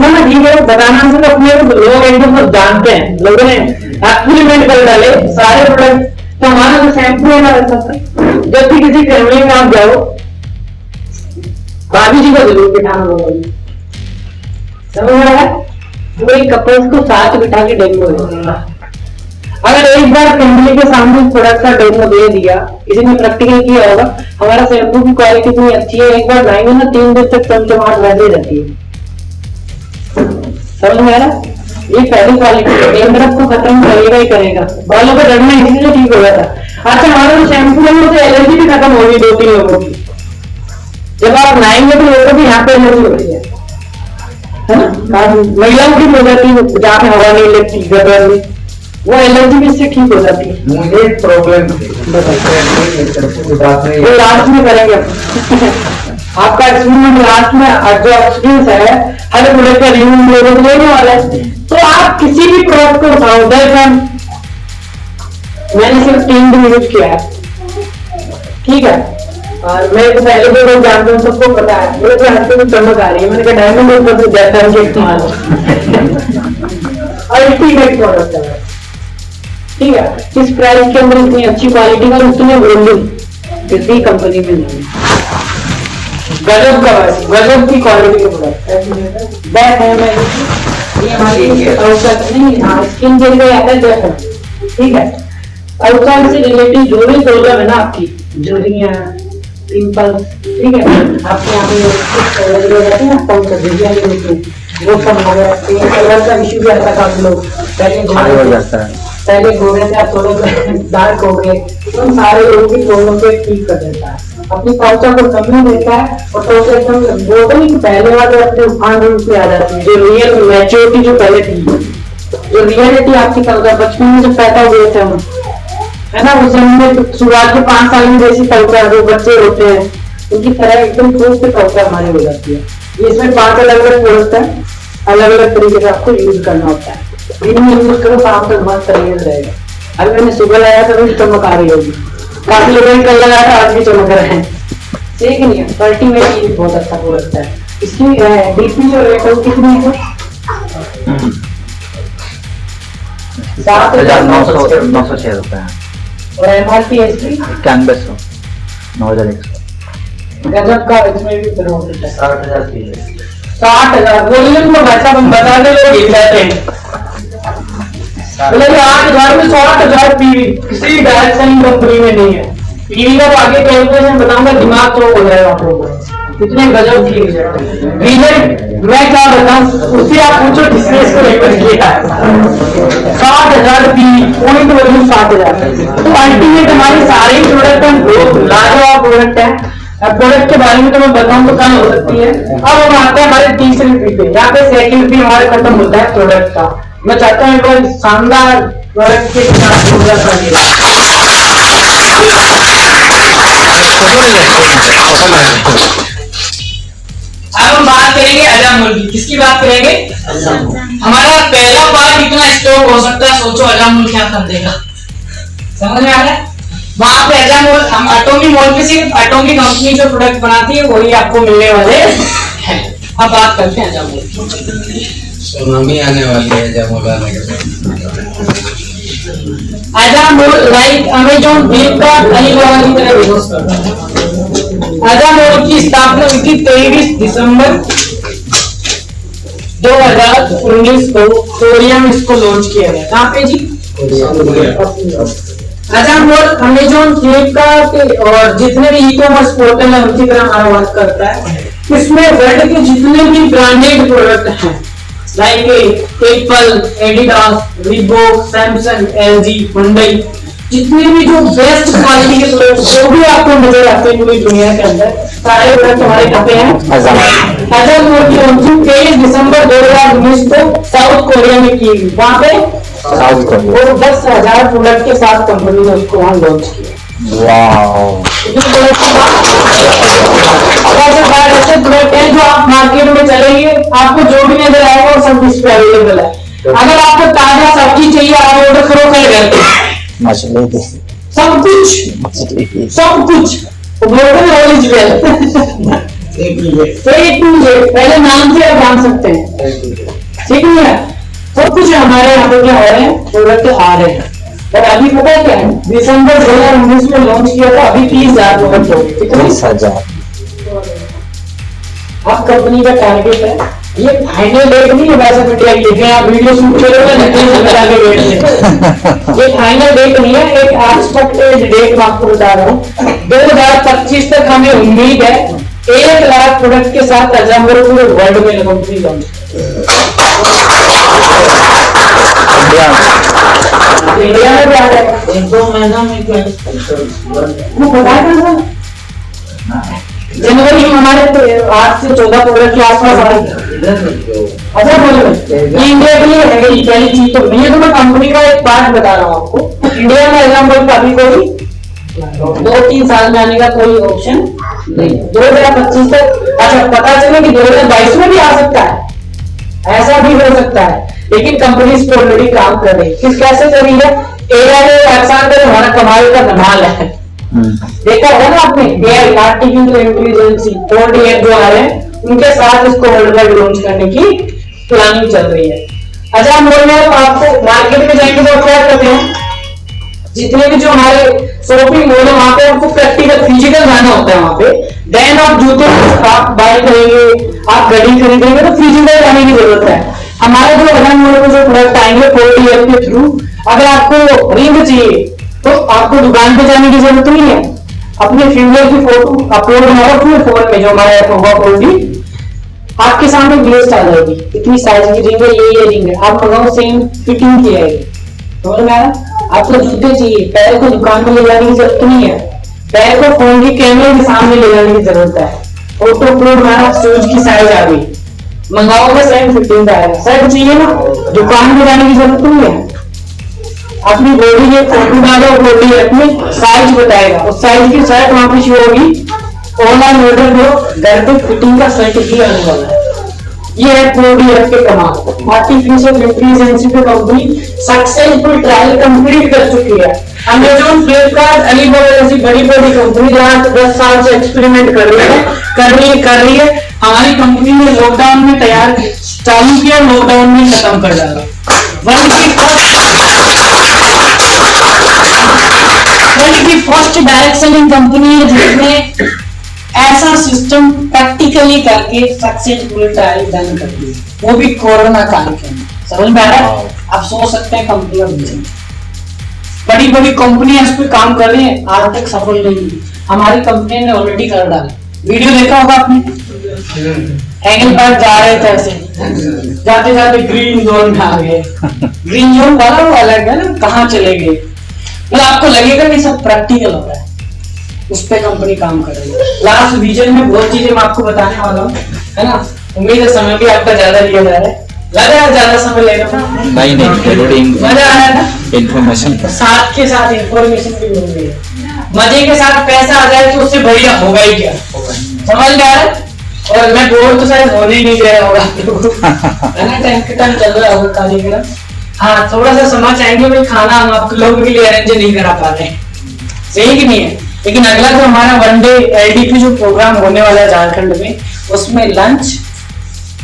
ना? ठीक है, बताना हम तो अपने लोग एकदम सब जानते हैं, लोगों ने एक्सपेरिमेंट कर डाले सारे प्रोडक्ट। तो हमारा जो शैम्पू है ना, जब भी किसी फैमिली में आप जाओ, भाभी जी को जरूर बिठाना होगा, समझ में आया? वो एक कपल्स को साथ बिठा के डेमो देगा। अगर एक बार फैमिली के सामने प्रोडक्ट का डेमो दे दिया, किसी ने प्रैक्टिकल किया होगा, हमारा शैम्पू की क्वालिटी इतनी अच्छी है, एक बार लाएंगे ना 3 दिन तक चमचमाहट वैसे रहती है, समझ में आया? ये पहली क्वालिटी है, डेंड्रफ को खत्म करेगा ही करेगा, बालों का झड़ना इसीलिए ठीक हो गया था। अच्छा, हमारा जो शैम्पू है उससे एलर्जी भी खत्म होगी 2-3 लोगों की, जब आप नहाएंगे तो लोगों को यहाँ पे एलर्जी हो रही है ना? महिलाओं की हो जाती है जहाँ पे हवा नहीं लगती गटर में, वो एलर्जी भी इससे ठीक हो जाती है। मुझे एक प्रॉब्लम थी, वो लास्ट में करेंगे आपका एक्सपीरियंस, लास्ट में जो एक्सपीरियंस है हर प्रोडक्ट का रिव्यू लोगों को लेने वाला है। तो आप किसी भी प्रोडक्ट को उठाओ, मैंने सिर्फ 3 दिन यूज किया है, ठीक है, और मैं तो पहले जो लोग जानते हैं सबको पता है, मेरे को हाथ में चमक आ रही है, मैंने कहा डायमंड ऊपर से जाता है इस्तेमाल अल्टीमेट प्रोडक्ट है, ठीक है। इस प्राइस के अंदर इतनी अच्छी क्वालिटी का उतने वॉल्यूम किसी कंपनी में नहीं, गजब का, गजब की क्वालिटी के प्रोडक्ट बैक है। मैं ये हमारी आउटसाइड नहीं, हाँ स्किन के लिए आता है, ठीक है। आउटसाइड से रिलेटेड जो भी प्रॉब्लम है ना आपकी, झुर्रियां, पिंपल्स, ठीक है, आपके यहाँ पे हो जाती है ना, कौन सा झुर्रियां वो सब हो गया, कलर का इश्यू भी आता था, लोग पहले हो जाता है, पहले गोरे से आप थोड़े डार्क हो गए, तो सारे लोगों की प्रॉब्लम को ठीक कर देता है, अपनी त्वचा को कमी देता है, और त्वचा एकदम वो नहीं पहले वाले अपने उफान रूप पे आ जाती है, जो रियल मैच्योरिटी जो पहले थी, जो रियलिटी आपकी त्वचा बचपन में जब पैदा हुए थे हम, है ना, उस समय में शुरुआत के 5 साल में जैसी त्वचा जो बच्चे होते हैं उनकी तरह एकदम ठोस पे त्वचा हमारी हो जाती है। ये इसमें 5 अलग-अलग प्रोडक्ट है, अलग-अलग तरीके से आपको यूज करना होता है, दिन में यूज करो शाम तक मस्त तरीके से रहेगा। अभी मैंने सुबह लगाया था तो चमक आ रही होगी, काफी लोगों ने कल लगाया था आज भी चमक रहे हैं, ठीक नहीं है। अल्टीमेट ये बहुत अच्छा प्रोडक्ट है। इसकी डीपी जो रेट है वो कितनी है? 7,906 रुपए और एमआरपी एसपी 9100 9,100। गजब का, इसमें भी प्रॉफिट है। 60,000 वॉल्यूम को भाई साहब हम बता दे, लोग हिल जाते हैं, बोले 8,000 में 60,000 पीवी किसी डायरेक्शन कंपनी में नहीं है। पीवी का आगे कैलकुलेशन बताऊंगा, दिमाग चौक हो जाएगा आप लोगों को। इतने गजब की रिजल्ट मैं क्या बताऊं, उससे आप पूछो किसने इसको रिक्वेस्ट किया है। 60,000 पॉइंट वैल्यू 60,000। तो अल्टीमेट हमारे सारे प्रोडक्ट हम लाजवाब प्रोडक्ट है। अब प्रोडक्ट के बारे में तो मैं बताऊं तो कम हो सकती है। अब हम आते हैं हमारे तीसरे पी पे, यहाँ पे सेकंड पी हमारे खत्म होता है प्रोडक्ट का। मैं चाहता हूँ एक बार शानदार प्रोडक्ट के साथ अब हम बात करेंगे अजामुल की। किसकी बात करेंगे? हमारा पहला पार्ट इतना स्टॉक हो सकता है, सोचो अजामुल क्या कर देगा। समझ में आ रहा है? वहां पे अजामुल, हम एटॉमी मॉल पे सिर्फ एटॉमी कंपनी जो प्रोडक्ट बनाती है वही आपको मिलने वाले हैं। अब बात करते हैं अजामुल। सुनामी आने वाली है अजामुल आने के बाद। अजामुल लाइक अमेज़न, फ्लिपकार्ट, अलीबाबा की तरह बिजनेस करता है। अजामुल की स्थापना हुई थी 23 दिसंबर 2019 को कोरिया में इसको लॉन्च किया गया। कहाँ पे जी? अजामुल अमेज़न, फ्लिपकार्ट और जितने भी ई कॉमर्स पोर्टल है उनकी तरह हमारा वर्क करता है। इसमें वर्ल्ड के जितने भी ब्रांडेड प्रोडक्ट हैं like Apple, Adidas, Reebok, Samsung, LG, Hyundai, जितने भी जो बेस्ट क्वालिटी के प्रोडक्ट जो भी आपको नजर आते हैं पूरी दुनिया के अंदर, सारे प्रोडक्ट हमारे यहाँ पे हैं। अजामुल की लॉन्चिंग 23 दिसंबर 2019 को साउथ कोरिया में की गई। वहाँ पे और 10,000 प्रोडक्ट के साथ कंपनी ने उसको वहाँ लॉन्च किया। ऐसे प्रोडक्ट हैं जो आप मार्केट में चलेंगे आपको जो भी नजर आएगा वो सब इस पे अवेलेबल है। अगर आपको ताजा सब्जी चाहिए आप ऑर्डर करो कर करके सब कुछ ग्लोबल नॉलेज पहले नाम से आप जान सकते हैं, ठीक है? सब कुछ हमारे यहाँ पे क्या हो रहे हैं, प्रोडक्ट आ रहे हैं। और अभी पता है क्या है, दिसंबर 2019 में लॉन्च किया था, अभी 30,000 प्रोडक्ट हो गए। 30,000 अब कंपनी का टारगेट है, ये फाइनल डेट नहीं है वैसे मीडिया की, लेकिन आप वीडियो शूट करोगे निकल से बता के बैठ ये फाइनल डेट नहीं है, एक एक्सपेक्टेड डेट मैं आपको बता रहा हूँ। 2025 तक हमें उम्मीद है 1 लाख प्रोडक्ट के साथ अजामुल पूरे वर्ल्ड में कंपनी लॉन्च इंडिया में भी आ रहा है 1-2 महीना में। वो बताया जनवरी में हमारे 8 से 14 प्रोडक्ट के आसपास आ रही है। अच्छा बोलो इंडिया के लिए है पहली चीज तो नहीं है, तो मैं कंपनी का एक पार्ट बता रहा हूँ आपको। इंडिया में एग्जाम्पल का अभी कोई 2-3 साल में आने का कोई ऑप्शन नहीं। 2025 तक अच्छा पता चले कि 2022 में भी आ सकता है, ऐसा भी हो सकता है, लेकिन कंपनी इस पर ऑलरेडी काम कर रही है। किस कैसे कर रही है? एआई एक्शन हमारा कमाल का धमाल है। देखा होगा ना आपने एआई आर्टिफिशियल इंटेलिजेंस ODM जो आ रहे हैं उनके साथ इसको वर्ल्ड वाइड लॉन्च करने की प्लानिंग चल रही है। अच्छा हम बोल रहे हैं आपको मार्केट में जाएंगे तो क्या करते हैं, जितने भी जो हमारे शॉपिंग मॉल है वहां पे आपको प्रैक्टिकल फिजिकल जाना होता है। वहां पे देन आप जूते आप बाय करेंगे, आप घड़ी खरीदेंगे तो फिजिकल जाने की जरूरत है। हमारे जो अजामुल मॉल में जो प्रोडक्ट आएंगे 40 के थ्रू, अगर आपको रिंग चाहिए तो आपको दुकान पे जाने की जरूरत नहीं है, अपने फिंगर की फोटो अपलोड करो अपने फोन में, जो हमारा ऐप होगा होगी आपके सामने लिस्ट आ जाएगी, इतनी साइज की रिंग है, ये रिंग है, आप मंगाओ सेम फिटिंग की आएगी। समझ में आ रहा? आपको जूते चाहिए, पैर को दुकान में ले जाने की जरूरत नहीं है, पैर को फोन के कैमरे के सामने ले जाने की जरूरत है। ऑटो अपलोड हमारा शूज की साइज आ गई, मंगाओगे सेम फिटिंग आएगा। शर्ट चाहिए ना, दुकान में जाने की जरूरत नहीं है, अपनी बॉडी के फोटो डालो, बॉडी अपनी साइज बताएगा, उस साइज की शर्ट वहां पे शो होगी। ऑनलाइन ऑर्डर दो, घर पे फिटिंग का शर्ट भी आने वाला है। ये है प्रोडीएफ के कमाल। आर्टिफिशियल इंटेलिजेंस पे कंपनी सक्सेसफुल ट्रायल कंप्लीट कर चुकी है। अमेज़न, फ्लिपकार्ट, अलीबाबा जैसी बड़ी बड़ी कंपनी जहां 10 साल से एक्सपेरिमेंट कर रही है। हमारी कंपनी ने लॉकडाउन में तैयार चालू किया, लॉकडाउन में खत्म कर डाला। वर्ल्ड की फर्स्ट डायरेक्ट सेलिंग कंपनी है जिसने ऐसा सिस्टम प्रैक्टिकली करके सक्सेसफुल ट्रायल डन कर दी, वो भी कोरोना काल के अंदर। समझ में आ रहा है? आप सोच सकते हैं कंपनी बड़ी बड़ी कंपनियां इस पे काम कर रही हैं, आज तक सफल नहीं हुई। हमारी कंपनी ने ऑलरेडी कर डाला। वीडियो देखा होगा आपने, एंगल पार्क जा रहे थे ऐसे, जाते जाते ग्रीन जोन में आ गए। ग्रीन जोन वाला वो अलग है ना, कहाँ चले गए। मतलब आपको लगेगा कि सब प्रैक्टिकल हो रहा है, उस पे कंपनी काम कर रही है। लास्ट विजन में बहुत चीजें मैं आपको बताने वाला हूँ, है ना। उम्मीद है समय भी आपका ज्यादा लिया जा रहा है, लग रहा है ज्यादा समय लेगा था। नहीं मजा आ रहा है ना, इन्फॉर्मेशन साथ के साथ इंफॉर्मेशन भी हो रही है। मजे के साथ पैसा आ जाए तो उससे बढ़िया होगा ही क्या, समझ में आ रहा है। और मैं बोर तो शायद होने ही नहीं दे रहा होगा, है ना। टाइम के टाइम चल रहा होगा कार्यक्रम। हाँ, थोड़ा सा समझ आएंगे भाई, खाना हम आप लोगों के लिए अरेंज नहीं करा पा रहे हैं, सही कि नहीं है। लेकिन अगला जो हमारा वनडे एलडीपी जो प्रोग्राम होने वाला है झारखंड में, उसमें लंच,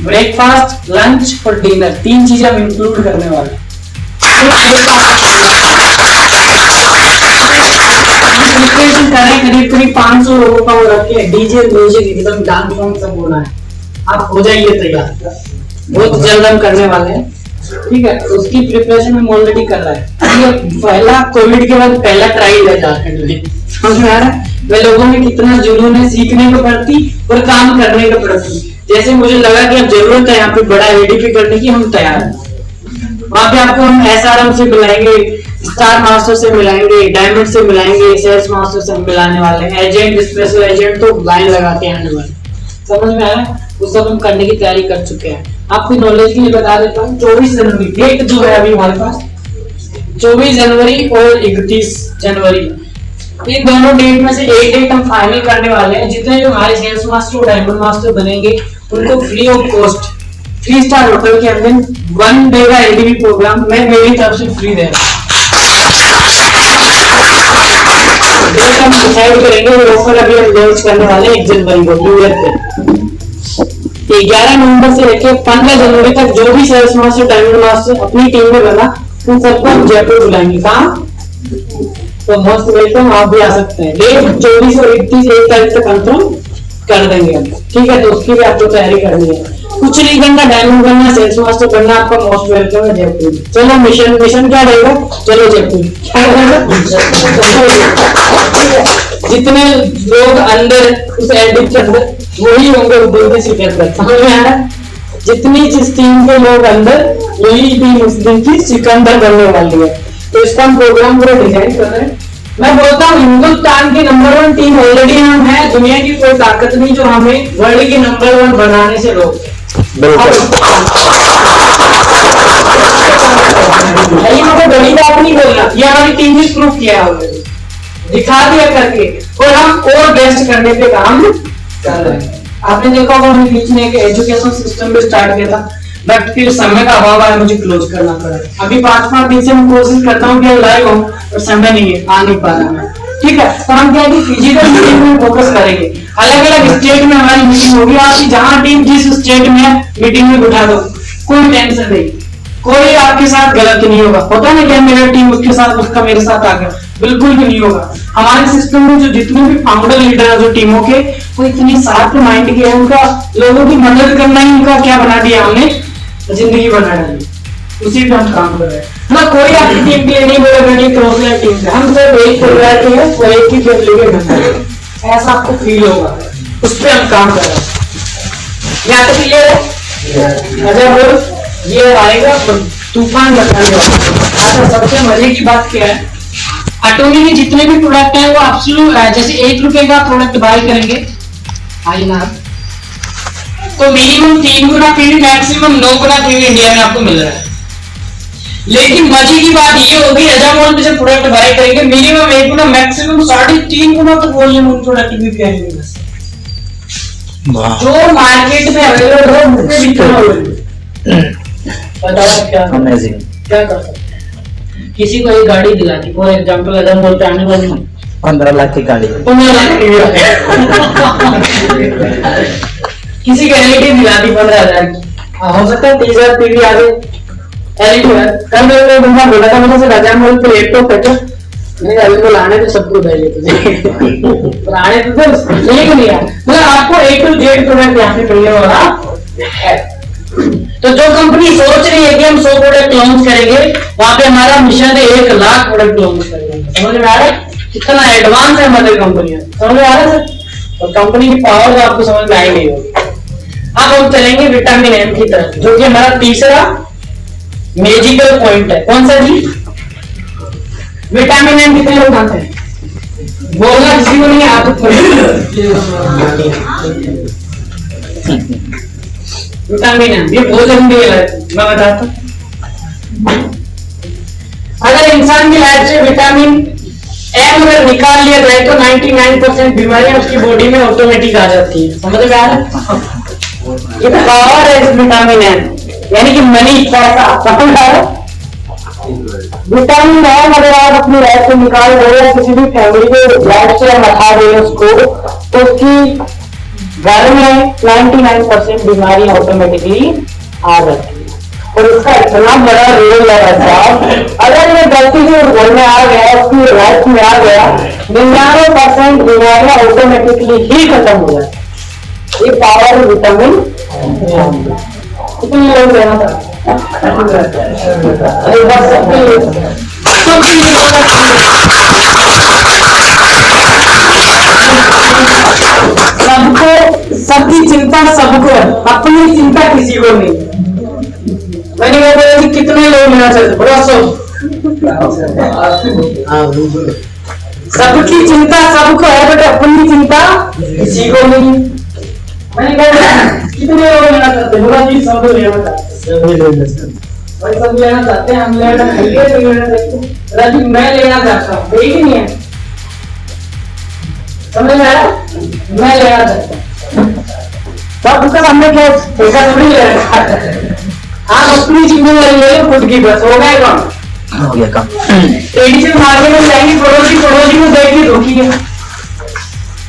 ब्रेकफास्ट, लंच और डिनर, 3 चीजें हम इंक्लूड करने वाले हैं। प्रिपरेशन कर रहे हैं, करीब 500 लोगों का वो रखे, डीजे म्यूजिक एकदम डांस वांस सब होना है। आप हो जाइए तैयार, बहुत जल्द हम करने वाले हैं, ठीक है। तो उसकी प्रिपरेशन हम ऑलरेडी कर रहे हैं। ये पहला कोविड के बाद पहला ट्रायल है झारखंड में, समझ में आ रहा है। वे लोगों में कितना जुनून है सीखने के प्रति और काम करने के प्रति। जैसे मुझे लगा कि अब जरूरत है यहाँ पे बड़ा एडीपी करने की, हम तैयार हैं। वहाँ पे आपको हम एसआरएम से मिलाएंगे, स्टार मास्टर से मिलाएंगे, डायमंड से मिलाएंगे, सेल्स मास्टर से मिलाने वाले हैं, एजेंट, स्पेशल एजेंट तो लाइन लगाते हैं आने वाले, समझ में आया। वो सब हम करने की तैयारी कर चुके हैं। आपकी नॉलेज के लिए बता देता हूँ, 24 जनवरी डेट जो है अभी हमारे पास, 24 जनवरी और 31 जनवरी, इन दोनों डेट में से एक डेट हम फाइनल करने वाले हैं। जितने जो हमारे सेल्स मास्टर और डायमंड मास्टर बनेंगे उनको free of cost 3 star hotel के अंदर 1 डे का एलडीबी प्रोग्राम मैं मेरी तरफ से फ्री दे रहा हूँ। डेट हम डिसाइड करेंगे, वो ऑफर अभी हम लॉन्च करने वाले हैं 1 जनवरी को, न्यू ईयर पे। 11 नवंबर से लेकर 15 जनवरी तक जो भी सेल्स मास्टर डायमंड मास्टर अपनी टीम में बना, उन सबको हम जयपुर बुलाएंगे। कहाँ? तो मोस्ट वेलकम, आप भी आ सकते हैं। डेट 24 और 31 एक तारीख तक कंफर्म कर देंगे हम, ठीक है। तो उसकी भी आपको तैयारी करनी है, कुछ नहीं करना, डायमंड बनना, सेल्स मास्टर बनना, आपका मोस्ट वेलकम है जयपुर। चलो मिशन क्या रहेगा, चलो जयपुर, क्या रहेगा, जितने लोग अंदर उस एडिट के अंदर वही होंगे उद्योग के सिकंदर, समझ में आ रहा है। जितनी जिस टीम के लोग अंदर वही टीम उस दिन की सिकंदर बनने वाली है। तो इसका हम प्रोग्राम पूरा डिजाइन कर रहे हैं। मैं बोलता हूँ हिंदुस्तान की नंबर 1 टीम ऑलरेडी हम है, दुनिया की कोई ताकत नहीं जो हमें वर्ल्ड की नंबर 1 बनाने से रोक। ये मुझे बड़ी बात नहीं बोलना, ये हमारी टीम ने प्रूव किया है ऑलरेडी, दिखा दिया करके, और हम और बेस्ट करने पे काम कर रहे हैं। आपने देखा होगा हमने बीच में एक एजुकेशन सिस्टम भी स्टार्ट किया था, बट फिर समय का अभाव है, मुझे क्लोज करना पड़ा। अभी 5-5 दिन से मैं कोशिश करता हूँ कि लाइव हो, और समय नहीं है, आ नहीं पा रहा मैं, ठीक है। तो हम क्या है कि फिजिकल मीटिंग में फोकस करेंगे, अलग अलग स्टेट में हमारी मीटिंग होगी। आपकी जहाँ टीम जिस स्टेट में है मीटिंग में बिठा दो, कोई टेंशन नहीं, कोई आपके साथ गलत नहीं होगा। होता ना क्या मेरा टीम उसके साथ, उसका मेरे साथ आ गया, बिल्कुल भी नहीं होगा। हमारे सिस्टम में जो जितने भी फाउंडर लीडर है जो टीमों के, वो इतनी शार्प माइंड के हैं, उनका लोगों की मदद करना ही उनका क्या बना दिया हमने, जिंदगी बना डाली। उसी पे हम काम कर रहे हैं ना। कोई आपकी टीम के लिए नहीं बोलेगा कि क्रॉसलाइन टीम से, हम सिर्फ एक परिवार के हैं और एक ही फैमिली के मेंबर हैं, ऐसा आपको फील होगा। उस पे हम काम कर रहे हैं। यहाँ तक क्लियर है? अच्छा बोल, ये आएगा तूफान बताने वाला। अच्छा, सबसे मजे की बात क्या है, अटोमी के जितने भी प्रोडक्ट हैं वो एब्सोल्यूट, जैसे 1 रुपए का प्रोडक्ट बाय करेंगे आई ना, तो मिनिमम 3 गुना पीवी, मैक्सिमम 9 गुना पीवी इंडिया में आपको मिल रहा है। लेकिन मजे की बात ये होगी, अजामोल में जब प्रोडक्ट बाय करेंगे मिनिमम 1 गुना, मैक्सिमम 3.5 गुना तक वॉल्यूम उन प्रोडक्ट की पिएंगे। जो मार्केट में अवेलेबल हो उससे भी कम होगी। बताओ क्या अमेजिंग, क्या कर सकते हैं। किसी को एक गाड़ी दिला दी, फॉर एग्जांपल अजामोल पे आने वाली 15 लाख की गाड़ी, 15 लाख किसी का एलईडी दिला दी 15,000 की, हो सकता है 30,000 पीवी आ गए। एलईडी है, कल मेरे बंदा बोला था मुझे अजामोल पे लैपटॉप है, मैंने अभी तो लाने तो सबको पहले तुझे लाने तो लेकिन नहीं यार, मतलब आपको A to Z प्रोडक्ट यहाँ पे मिलने वाला है। तो जो कंपनी सोच रही है कि हम 100 प्रोडक्ट लॉन्च करेंगे, वहां पे हमारा मिशन है 1 लाख प्रोडक्ट लॉन्च करेंगे। समझ में आ रहा है कितना एडवांस है हमारी कंपनी, समझ में आ रहा है सर? और कंपनी की पावर आपको समझ में आई नहीं होगी। अब हम चलेंगे विटामिन एम की तरफ, जो कि हमारा तीसरा मैजिकल पॉइंट है। कौन सा जी? विटामिन एम कितने लोग जानते हैं? बोलना किसी को नहीं है, आप विटामिन एम ये बहुत जरूरी है, मैं बताता हूं। अगर इंसान की लाइफ से विटामिन एम अगर निकाल लिया जाए तो 99% बीमारियां उसकी बॉडी में ऑटोमेटिक आ जाती है। समझ में आ रहा है? ये पावर है इस विटामिन एम, यानी कि मनी, पैसा। समझ आ रहा है? विटामिन एम अगर आप अपनी लाइफ से निकाल रहे हैं, किसी भी फैमिली के लाइफ से हटा रहे हैं उसको, तो उसकी घर में 99% बीमारी ऑटोमेटिकली आ जाती है। और इसका इतना बड़ा रोल है साहब, अगर ये गलती से घर में आ गया, उसकी लाइफ में आ गया, 99% बीमारियां ऑटोमेटिकली ही खत्म हो जाए। ये पावर विटामिन कितने लोग लेना था? सबको, सबकी चिंता सबको, अपनी चिंता किसी को नहीं। मैंने कहा बोला कि कितने लोग लेना चाहते? बोला 100। सबकी चिंता सबको है, बट अपनी चिंता किसी को नहीं। मैंने कहा कितने लोग लेना चाहते? बोला जी सब लोग लेना चाहते हैं। भाई सब लेना चाहते हैं, हम लेना चाहिए तो लेना चाहिए। राजी मैं लेना चाहता हूँ, ठीक ही नहीं है। समझ में आया? मैं लेना चाहता हूँ। सब उसका सामने क्या पैसा थोड़ी ले रखा है। आप अपनी जिम्मेदारी ले लो खुद की, बस हो गया काम। हो गया काम। एडिशन मार्केट में जाएंगे, पड़ोसी पड़ोसी को देख के दुखी है।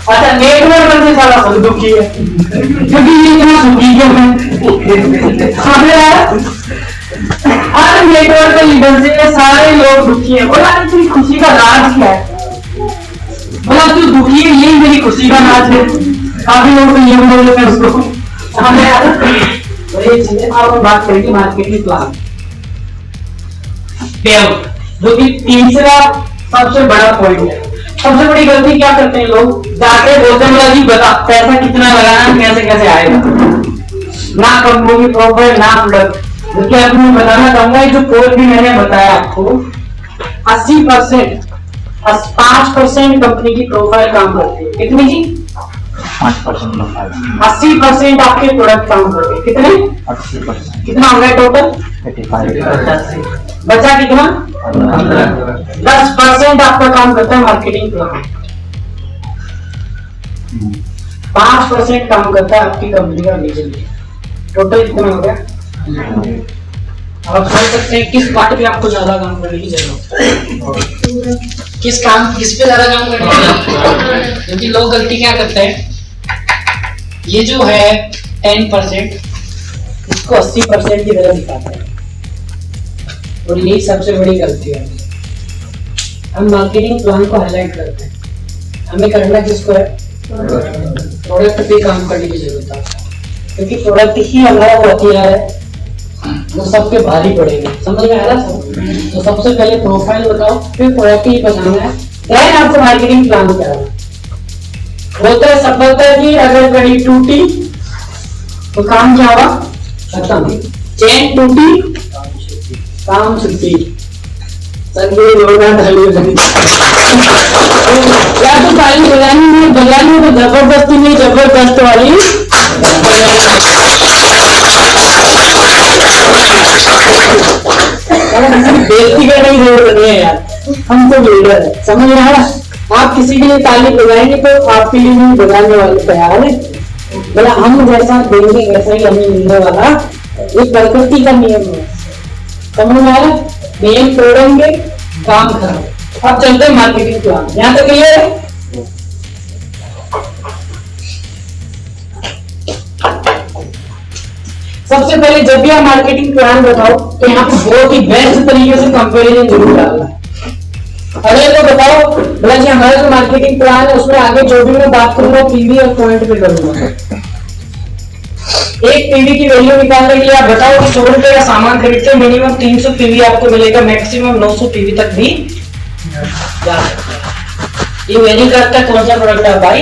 अच्छा नेटवर्क करके सारा सब दुखी है, क्योंकि ये इतना सुखी क्यों है? हर नेटवर्क के लीडर से सारे लोग दुखी है। बोला तेरी खुशी का राज क्या है? बोला तू दुखी है, यही मेरी खुशी का राज है। काफी लोग तो ये बोलते हैं उसको। तो ये चीजें आप बात करेंगे मार्केटिंग प्लान पेआउट, जो कि तीसरा सबसे बड़ा पॉइंट है। सबसे बड़ी गलती क्या करते हैं लोग? जाके बोलते हैं जी बता पैसा कितना लगाना, कैसे कैसे आएगा, ना कंपनी की प्रोफाइल ना प्रोडक्ट। जबकि आपको मैं बताना चाहूंगा जो कोर्स भी मैंने बताया आपको, 80% 5% कंपनी की प्रोफाइल काम करती है। कितनी जी? 5%। 80% आपके प्रोडक्ट काम करते हैं। कितने? 80%। कितना हो गया टोटल? 85। बचा कितना? 10% आपका काम करता है मार्केटिंग प्लान, 5% काम करता है आपकी कंपनी का विजन। टोटल कितना हो गया? आप समझ सकते हैं किस पार्ट पे आपको ज्यादा काम करने की जरूरत है, किस पे ज्यादा काम करने की जरूरत है। क्योंकि लोग गलती क्या करते हैं, ये जो है 10% इसको 80% की तरह दिखाते हैं, और यही सबसे बड़ी गलती है। हम मार्केटिंग प्लान को हाईलाइट करते हैं, हमें करना किसको है? प्रोडक्ट पे काम करने की जरूरत है, क्योंकि प्रोडक्ट ही हमारा वो हथियार है वो सबके भारी पड़ेगा। समझ में आ रहा है? तो सबसे पहले प्रोफाइल बताओ, फिर प्रोडक्ट ही बताना है, देन आपको मार्केटिंग प्लान कराना। बोलते हैं सफलता की अगर कड़ी टूटी तो काम क्या हुआ? खत्म। चेन टूटी काम छुट्टी। संजय जोड़ा ढाली या तो ताली बजानी तो जबरदस्ती नहीं, जबरदस्त वाली बेइज्जती करने की जरूरत नहीं है यार, हम तो लीडर है। समझ रहे हैं? आप किसी के लिए ताली बजाएंगे तो आपके लिए भी बजाने वाले तैयार है। बोला हम जैसा देंगे वैसा ही हमें मिलने वाला, ये प्रकृति का नियम है। समझ में आ रहा? नियम तोड़ेंगे काम खराब। अब चलते हैं मार्केटिंग प्लान, यहाँ तक क्लियर है? सबसे पहले जब भी आप मार्केटिंग प्लान बताओ तो यहाँ पे बहुत ही बेस्ट तरीके से कंपैरिजन जरूर डालना। अगर तो बताओ बोला जी हमारा जो मार्केटिंग प्लान है उसमें आगे जो भी मैं बात करूंगा पीवी और पॉइंट पे करूंगा। एक पीवी की वैल्यू निकालने के लिए आप बताओ कि 100 रुपए का सामान खरीदते हैं मिनिमम 300 पीवी आपको मिलेगा, मैक्सिमम 900 पीवी तक भी जा सकता है। ये वेरी करता है कौन सा प्रोडक्ट है भाई?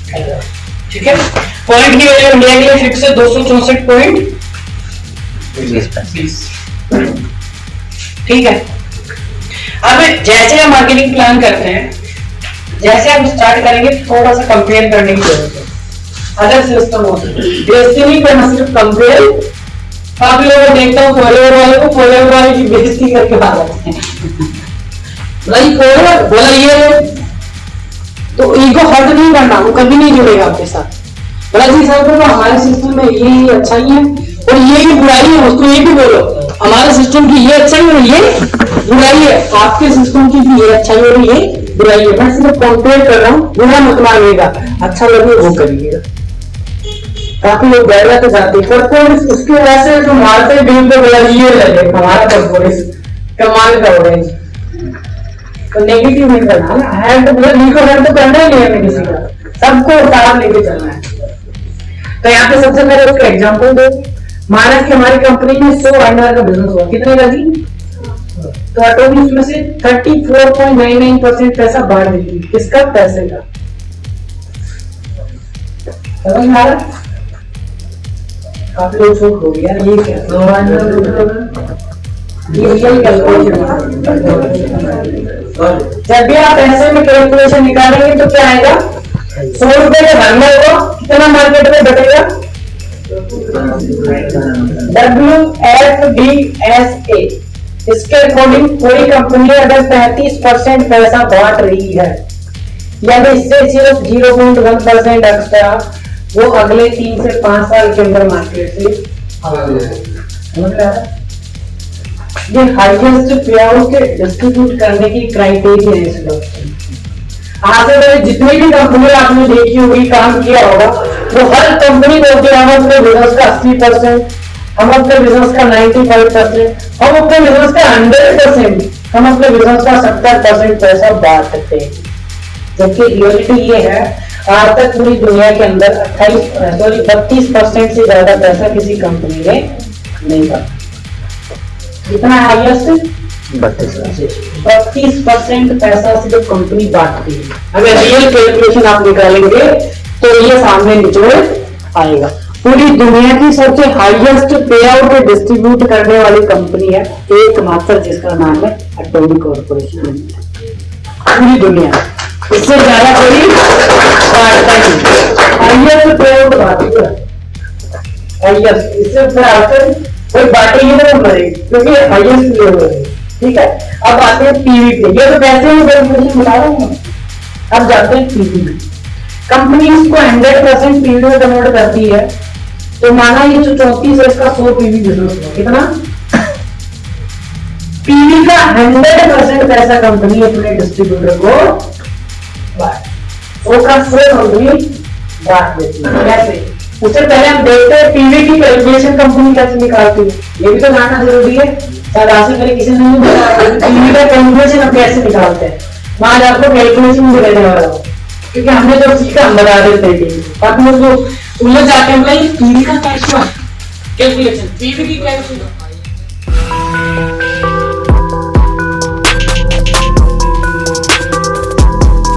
ठीक है। पॉइंट की वैल्यू इंडिया के लिए फिक्स है 264.20। ठीक है। अब जैसे हम मार्केटिंग प्लान करते हैं, जैसे हम स्टार्ट करेंगे थोड़ा सा कंपेयर करने की जरूरत है अदर सिस्टम होते हैं। बेइज्जती करना, सिर्फ कंपेयर। काफी लोगों देखता हूँ फॉलोअर वाले की बेइज्जती करके भागते हैं। भाई फॉलोअर बोला ये तो ईगो हर्ट नहीं करना, वो कभी नहीं जुड़ेगा आपके साथ। बोला जी सर तो हमारे सिस्टम में ये अच्छा ही है और ये भी बुराई है, उसको ये भी बोलो हमारे सिस्टम की ये अच्छा ही और ये बुराई है, आपके सिस्टम की भी ये अच्छा ही और ये बुराई है। मैं सिर्फ कंपेयर कर रहा हूँ, बुरा मत मानिएगा, अच्छा लगे वो करिएगा। काफी लोग बैठा तो जाते परफॉर्मेंस उसकी वजह से जो मारते बिल पे बोला ये लगे हमारा परफॉर्मेंस कमाल का हो रहा है। तो नेगेटिव नहीं करना ना, हैंड तो करना ही नहीं है किसी का, सबको उतार लेके चलना है। तो यहाँ पे सबसे पहले उसका एग्जांपल दो। माना कि हमारी कंपनी में 100 अंडर का बिजनेस हुआ, कितने का जी? तो ऑटोमेटिक उसमें से 34.99% पैसा बांट देगी। किसका? पैसे का। समझ में आ रहा? काफी लोग शोक हो गया ये क्या? जब भी आप पैसे में कैलकुलेशन निकालेंगे तो क्या आएगा? 100 रुपए का धंधा होगा, कितना मार्केट में बटेगा? WFDSA इसके अकॉर्डिंग कोई कंपनी अगर 35% पैसा बांट रही है, यानी इससे सिर्फ 0.1% एक्स्ट्रा, वो अगले 3 से 5 साल के अंदर मार्केट से समझ रहा है? ये हाईएस्ट पे आउट डिस्ट्रीब्यूट करने की क्राइटेरिया है इस डॉक्टर। आज से पहले जितनी भी कंपनी आपने देखी होगी, काम किया होगा, वो हर कंपनी बोलती है हम अपने बिजनेस का 80%, हम अपने बिजनेस का 95%, हम अपने बिजनेस का 100%, हम अपने बिजनेस का 70% पैसा बांटते हैं। जबकि रियलिटी ये है, आज तक पूरी दुनिया के अंदर 32% से ज्यादा पैसा किसी कंपनी ने नहीं बांटा। कितना हाईएस्ट? 32% पैसा सिर्फ कंपनी बांटती है। अगर रियल कैलकुलेशन आप निकालेंगे तो ये सामने निचोड़ आएगा। पूरी दुनिया की सबसे हाईएस्ट पे आउट डिस्ट्रीब्यूट करने वाली कंपनी है एकमात्र, जिसका नाम है एडोबी कॉर्पोरेशन। पूरी दुनिया इससे ज्यादा कोई बांटता नहीं। हाईएस्ट पे आउट बांटती है, हाईएस्ट। इससे ऊपर कोई बांटेगी तो मरेगी, क्योंकि हाईएस्ट लेवल है। ठीक है। अब आते हैं पीवीटी। ये तो पैसे में कैलकुलेशन बता रहा हूँ। अब जाते हैं पीवीटी। कंपनी इसको 100% पीवी में कन्वर्ट करती है। तो माना ये जो 34 है, इसका 100 पीवी बिजनेस हुआ, कितना? पीवी का 100% पैसा कंपनी अपने डिस्ट्रीब्यूटर को 100 का 100 कंपनी बांट देती है। कैसे? उससे पहले हम देखते हैं पीवी की कैलकुलेशन कंपनी कैसे निकालती है, ये भी तो जानना जरूरी है। शायद आशा करें किसी ने नहीं बताया पीवी का कैलकुलेशन हम कैसे निकालते हैं। मैं आज आपको कैलकुलेशन भी देने वाला हूँ, क्योंकि हमने जो सीखा हम बता देते हैं। बाकी लोग जो उलझ जाते हैं, पीवी का कैलकुलेशन, पीवी की कैलकुलेशन